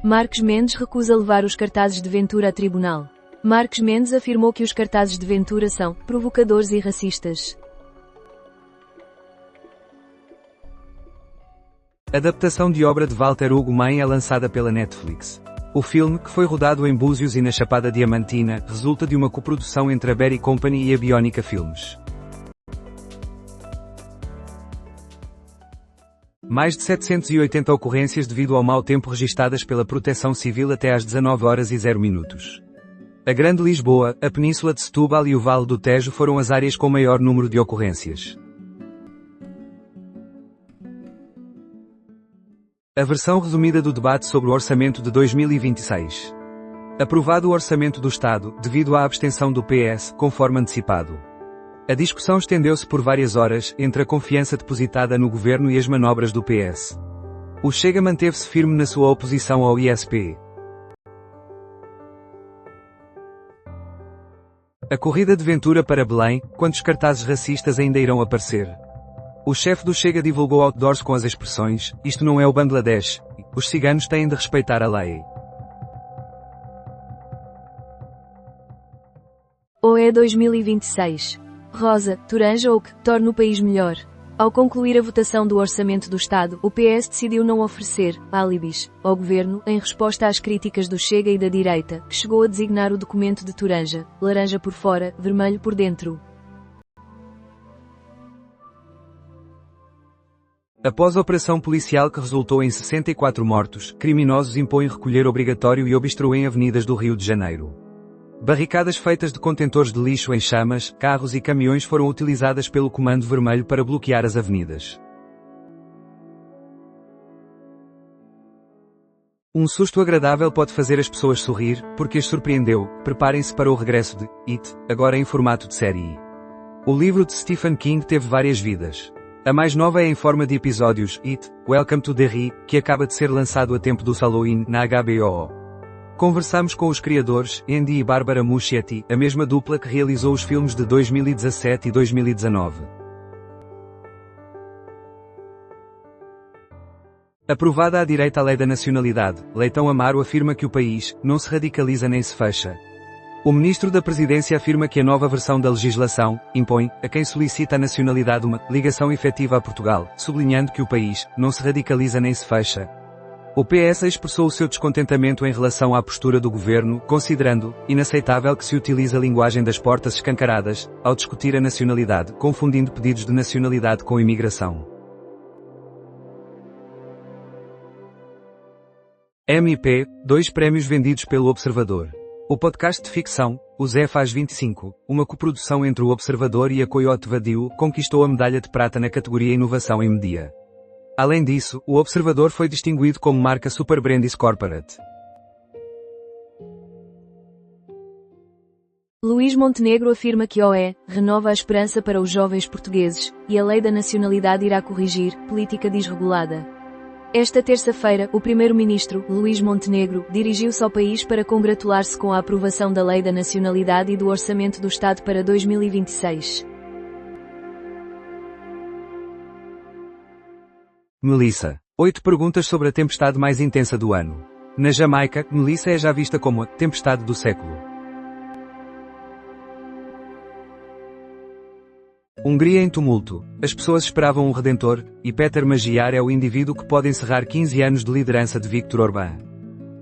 Marques Mendes recusa levar os cartazes de Ventura a tribunal. Marques Mendes afirmou que os cartazes de Ventura são provocadores e racistas. Adaptação de obra de Walter Hugo Mãe é lançada pela Netflix. O filme, que foi rodado em Búzios e na Chapada Diamantina, resulta de uma coprodução entre a Berry Company e a Bionica Filmes. Mais de 780 ocorrências devido ao mau tempo registadas pela Proteção Civil até às 19h00. A Grande Lisboa, a Península de Setúbal e o Vale do Tejo foram as áreas com maior número de ocorrências. A versão resumida do debate sobre o orçamento de 2026. Aprovado o orçamento do Estado, devido à abstenção do PS, conforme antecipado. A discussão estendeu-se por várias horas, entre a confiança depositada no governo e as manobras do PS. O Chega manteve-se firme na sua oposição ao ISP. A corrida de Ventura para Belém, quantos cartazes racistas ainda irão aparecer? O chefe do Chega divulgou outdoors com as expressões: "Isto não é o Bangladesh. Os ciganos têm de respeitar a lei." Ou é 2026? Rosa, Toranja ou que torna o país melhor? Ao concluir a votação do Orçamento do Estado, o PS decidiu não oferecer álibis ao governo, em resposta às críticas do Chega e da direita, que chegou a designar o documento de Toranja, laranja por fora, vermelho por dentro. Após a operação policial que resultou em 64 mortos, criminosos impõem recolher obrigatório e obstruem avenidas do Rio de Janeiro. Barricadas feitas de contentores de lixo em chamas, carros e caminhões foram utilizadas pelo Comando Vermelho para bloquear as avenidas. Um susto agradável pode fazer as pessoas sorrir, porque as surpreendeu. Preparem-se para o regresso de It, agora em formato de série. O livro de Stephen King teve várias vidas. A mais nova é em forma de episódios, It, Welcome to Derry, que acaba de ser lançado a tempo do Halloween, na HBO. Conversamos com os criadores, Andy e Barbara Muschietti, a mesma dupla que realizou os filmes de 2017 e 2019. Aprovada à direita a lei da nacionalidade, Leitão Amaro afirma que o país não se radicaliza nem se fecha. O ministro da Presidência afirma que a nova versão da legislação impõe, a quem solicita a nacionalidade, uma ligação efetiva a Portugal, sublinhando que o país não se radicaliza nem se fecha. O PS expressou o seu descontentamento em relação à postura do governo, considerando inaceitável que se utilize a linguagem das portas escancaradas, ao discutir a nacionalidade, confundindo pedidos de nacionalidade com imigração. MIP, 2 prémios vendidos pelo Observador. O podcast de ficção, O Zé Faz 25, uma coprodução entre o Observador e a Coyote Vadio, conquistou a medalha de prata na categoria Inovação em Mídia. Além disso, o Observador foi distinguido como marca Super Brands Corporate. Luís Montenegro afirma que a OE renova a esperança para os jovens portugueses, e a lei da nacionalidade irá corrigir política desregulada. Esta terça-feira, o primeiro-ministro, Luís Montenegro, dirigiu-se ao país para congratular-se com a aprovação da Lei da Nacionalidade e do Orçamento do Estado para 2026. Melissa. 8 perguntas sobre a tempestade mais intensa do ano. Na Jamaica, Melissa é já vista como a tempestade do século. Hungria em tumulto. As pessoas esperavam um redentor, e Péter Magyar é o indivíduo que pode encerrar 15 anos de liderança de Viktor Orbán.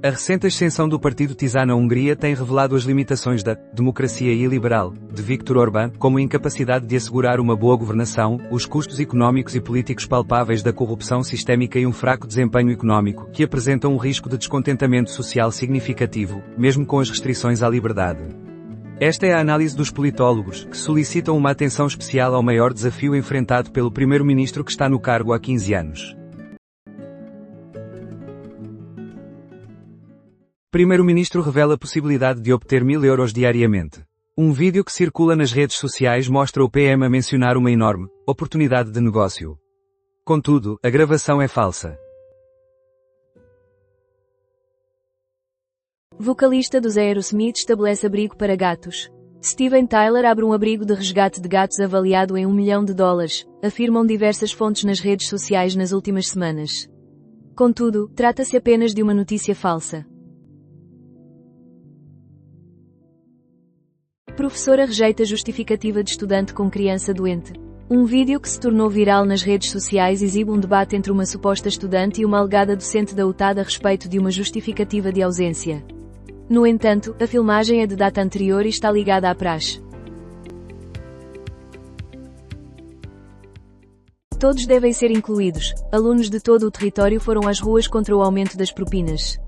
A recente ascensão do partido Tiza na Hungria tem revelado as limitações da democracia iliberal de Viktor Orbán, como a incapacidade de assegurar uma boa governação, os custos económicos e políticos palpáveis da corrupção sistémica e um fraco desempenho económico, que apresentam um risco de descontentamento social significativo, mesmo com as restrições à liberdade. Esta é a análise dos politólogos, que solicitam uma atenção especial ao maior desafio enfrentado pelo primeiro-ministro que está no cargo há 15 anos. Primeiro-ministro revela a possibilidade de obter 1.000 euros diariamente. Um vídeo que circula nas redes sociais mostra o PM a mencionar uma enorme oportunidade de negócio. Contudo, a gravação é falsa. Vocalista dos Aerosmith estabelece abrigo para gatos. Steven Tyler abre um abrigo de resgate de gatos avaliado em $1 milhão, afirmam diversas fontes nas redes sociais nas últimas semanas. Contudo, trata-se apenas de uma notícia falsa. Professora rejeita justificativa de estudante com criança doente. Um vídeo que se tornou viral nas redes sociais exibe um debate entre uma suposta estudante e uma alegada docente da UTAD a respeito de uma justificativa de ausência. No entanto, a filmagem é de data anterior e está ligada à praxe. Todos devem ser incluídos. Alunos de todo o território foram às ruas contra o aumento das propinas.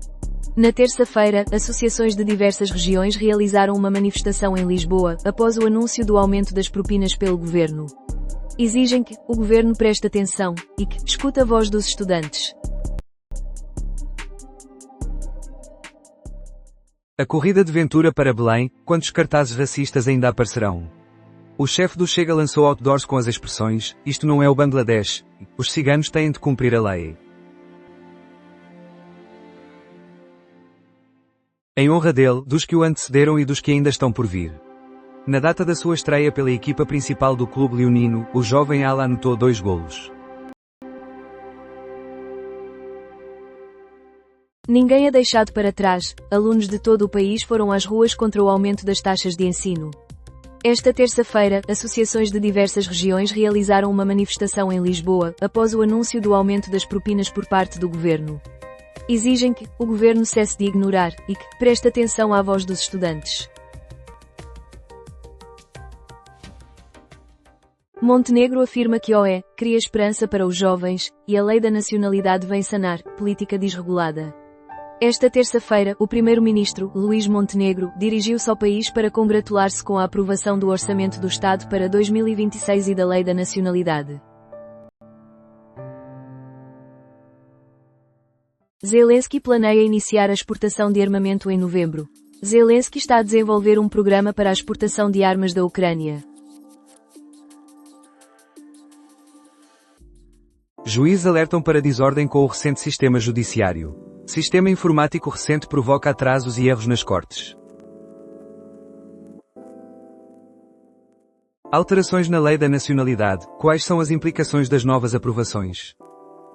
Na terça-feira, associações de diversas regiões realizaram uma manifestação em Lisboa, após o anúncio do aumento das propinas pelo governo. Exigem que o governo preste atenção e que escute a voz dos estudantes. A corrida de Ventura para Belém, quantos cartazes racistas ainda aparecerão? O chefe do Chega lançou outdoors com as expressões: "Isto não é o Bangladesh, os ciganos têm de cumprir a lei." Em honra dele, dos que o antecederam e dos que ainda estão por vir. Na data da sua estreia pela equipa principal do clube leonino, o jovem ala anotou 2 golos. Ninguém é deixado para trás. Alunos de todo o país foram às ruas contra o aumento das taxas de ensino. Esta terça-feira, associações de diversas regiões realizaram uma manifestação em Lisboa, após o anúncio do aumento das propinas por parte do governo. Exigem que o governo cesse de ignorar e que preste atenção à voz dos estudantes. Montenegro afirma que a UE cria esperança para os jovens e a lei da nacionalidade vem sanar política desregulada. Esta terça-feira, o primeiro-ministro, Luís Montenegro, dirigiu-se ao país para congratular-se com a aprovação do Orçamento do Estado para 2026 e da Lei da Nacionalidade. Zelensky planeia iniciar a exportação de armamento em novembro. Zelensky está a desenvolver um programa para a exportação de armas da Ucrânia. Juízes alertam para desordem com o recente sistema judiciário. Sistema informático recente provoca atrasos e erros nas cortes. Alterações na lei da nacionalidade. Quais são as implicações das novas aprovações?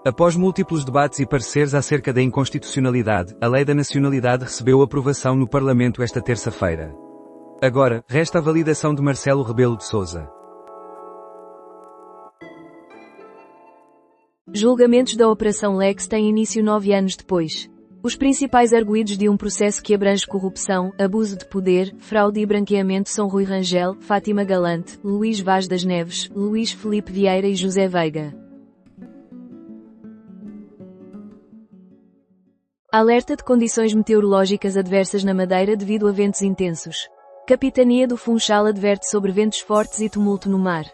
Após múltiplos debates e pareceres acerca da inconstitucionalidade, a lei da nacionalidade recebeu aprovação no Parlamento esta terça-feira. Agora, resta a validação de Marcelo Rebelo de Sousa. Julgamentos da Operação Lex têm início 9 anos depois. Os principais arguidos de um processo que abrange corrupção, abuso de poder, fraude e branqueamento são Rui Rangel, Fátima Galante, Luís Vaz das Neves, Luís Felipe Vieira e José Veiga. Alerta de condições meteorológicas adversas na Madeira devido a ventos intensos. Capitania do Funchal adverte sobre ventos fortes e tumulto no mar.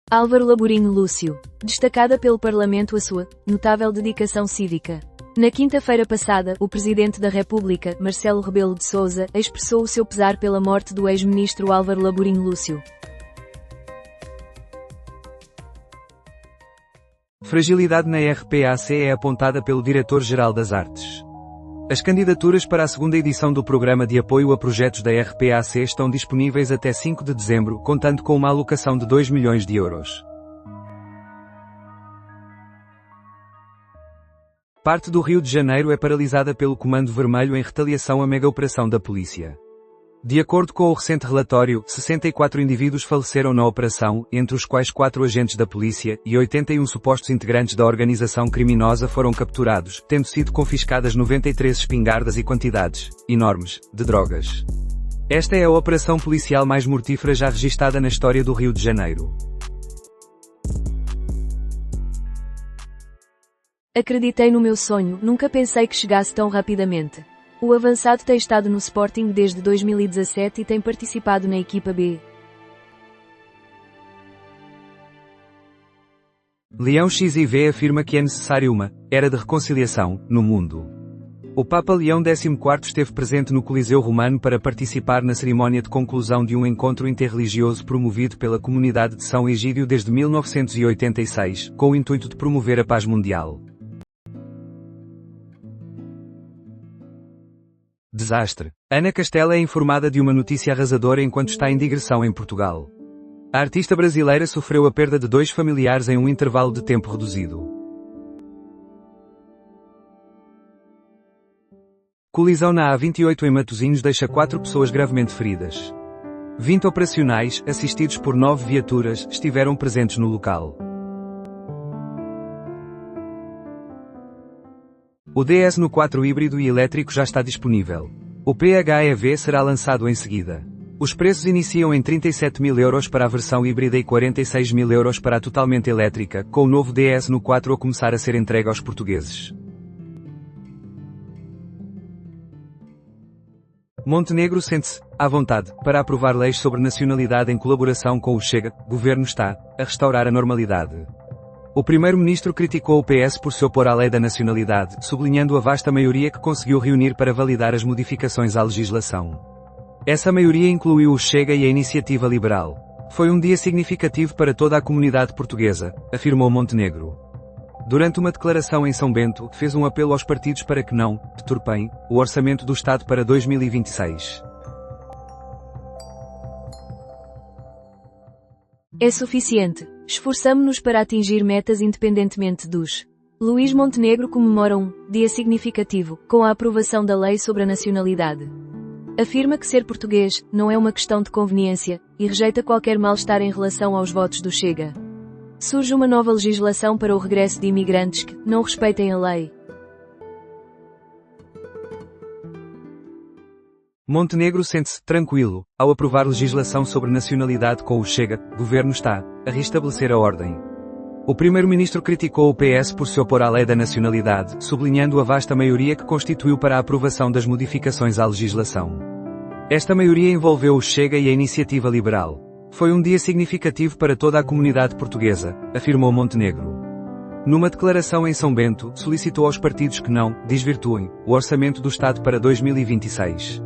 Álvaro Laborinho Lúcio. Destacada pelo Parlamento a sua notável dedicação cívica. Na quinta-feira passada, o Presidente da República, Marcelo Rebelo de Sousa, expressou o seu pesar pela morte do ex-ministro Álvaro Laborinho Lúcio. Fragilidade na RPAC é apontada pelo Diretor-Geral das Artes. As candidaturas para a segunda edição do Programa de Apoio a Projetos da RPAC estão disponíveis até 5 de dezembro, contando com uma alocação de 2 milhões de euros. Parte do Rio de Janeiro é paralisada pelo Comando Vermelho em retaliação à mega-operação da polícia. De acordo com o recente relatório, 64 indivíduos faleceram na operação, entre os quais 4 agentes da polícia, e 81 supostos integrantes da organização criminosa foram capturados, tendo sido confiscadas 93 espingardas e quantidades, enormes, de drogas. Esta é a operação policial mais mortífera já registada na história do Rio de Janeiro. Acreditei no meu sonho, nunca pensei que chegasse tão rapidamente. O avançado tem estado no Sporting desde 2017 e tem participado na equipa B. Leão XIV afirma que é necessária uma era de reconciliação no mundo. O Papa Leão XIV esteve presente no Coliseu Romano para participar na cerimónia de conclusão de um encontro interreligioso promovido pela comunidade de São Egídio desde 1986, com o intuito de promover a paz mundial. Desastre. Ana Castela é informada de uma notícia arrasadora enquanto está em digressão em Portugal. A artista brasileira sofreu a perda de 2 familiares em um intervalo de tempo reduzido. Colisão na A28 em Matosinhos deixa 4 pessoas gravemente feridas. 20 operacionais, assistidos por 9 viaturas, estiveram presentes no local. O DS no 4 híbrido e elétrico já está disponível. O PHEV será lançado em seguida. Os preços iniciam em 37.000 euros para a versão híbrida e 46.000 euros para a totalmente elétrica, com o novo DS no 4 a começar a ser entregue aos portugueses. Montenegro sente-se à vontade para aprovar leis sobre nacionalidade em colaboração com o Chega. O governo está a restaurar a normalidade. O primeiro-ministro criticou o PS por se opor à lei da nacionalidade, sublinhando a vasta maioria que conseguiu reunir para validar as modificações à legislação. Essa maioria incluiu o Chega e a Iniciativa Liberal. Foi um dia significativo para toda a comunidade portuguesa, afirmou Montenegro. Durante uma declaração em São Bento, fez um apelo aos partidos para que não deturpem o orçamento do Estado para 2026. É suficiente. Esforçamo-nos para atingir metas independentemente dos. Luís Montenegro comemora um dia significativo, com a aprovação da lei sobre a nacionalidade. Afirma que ser português não é uma questão de conveniência, e rejeita qualquer mal-estar em relação aos votos do Chega. Surge uma nova legislação para o regresso de imigrantes que não respeitem a lei. Montenegro sente-se tranquilo ao aprovar legislação sobre nacionalidade com o Chega. O governo está a restabelecer a ordem. O primeiro-ministro criticou o PS por se opor à lei da nacionalidade, sublinhando a vasta maioria que constituiu para a aprovação das modificações à legislação. Esta maioria envolveu o Chega e a Iniciativa Liberal. Foi um dia significativo para toda a comunidade portuguesa, afirmou Montenegro. Numa declaração em São Bento, solicitou aos partidos que não desvirtuem o orçamento do Estado para 2026.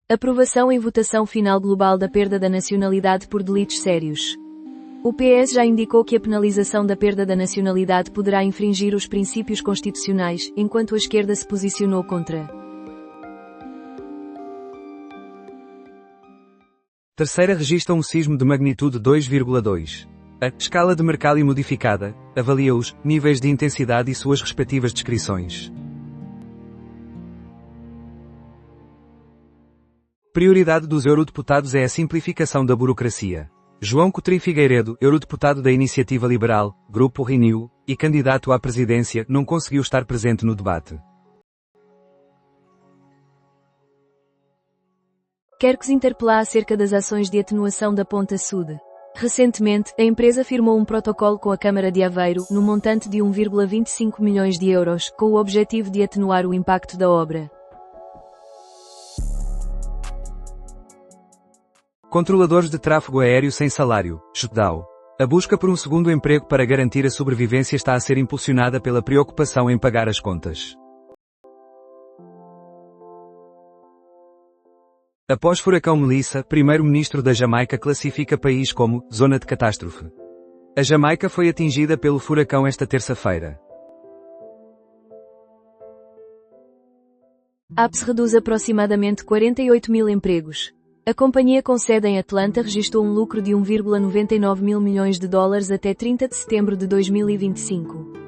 Aprovação em votação final global da perda da nacionalidade por delitos sérios. O PS já indicou que a penalização da perda da nacionalidade poderá infringir os princípios constitucionais, enquanto a esquerda se posicionou contra. Terceira registra um sismo de magnitude 2,2. A escala de Mercalli modificada avalia os níveis de intensidade e suas respectivas descrições. Prioridade dos eurodeputados é a simplificação da burocracia. João Coutrinho Figueiredo, eurodeputado da Iniciativa Liberal, Grupo Renew, e candidato à presidência, não conseguiu estar presente no debate. Quercus interpela acerca das ações de atenuação da Ponta Sud. Recentemente, a empresa firmou um protocolo com a Câmara de Aveiro, no montante de 1,25 milhões de euros, com o objetivo de atenuar o impacto da obra. Controladores de tráfego aéreo sem salário, shutdown. A busca por um segundo emprego para garantir a sobrevivência está a ser impulsionada pela preocupação em pagar as contas. Após furacão Melissa, primeiro-ministro da Jamaica classifica país como zona de catástrofe. A Jamaica foi atingida pelo furacão esta terça-feira. APS reduz aproximadamente 48 mil empregos. A companhia com sede em Atlanta registrou um lucro de 1,99 mil milhões de dólares até 30 de setembro de 2025.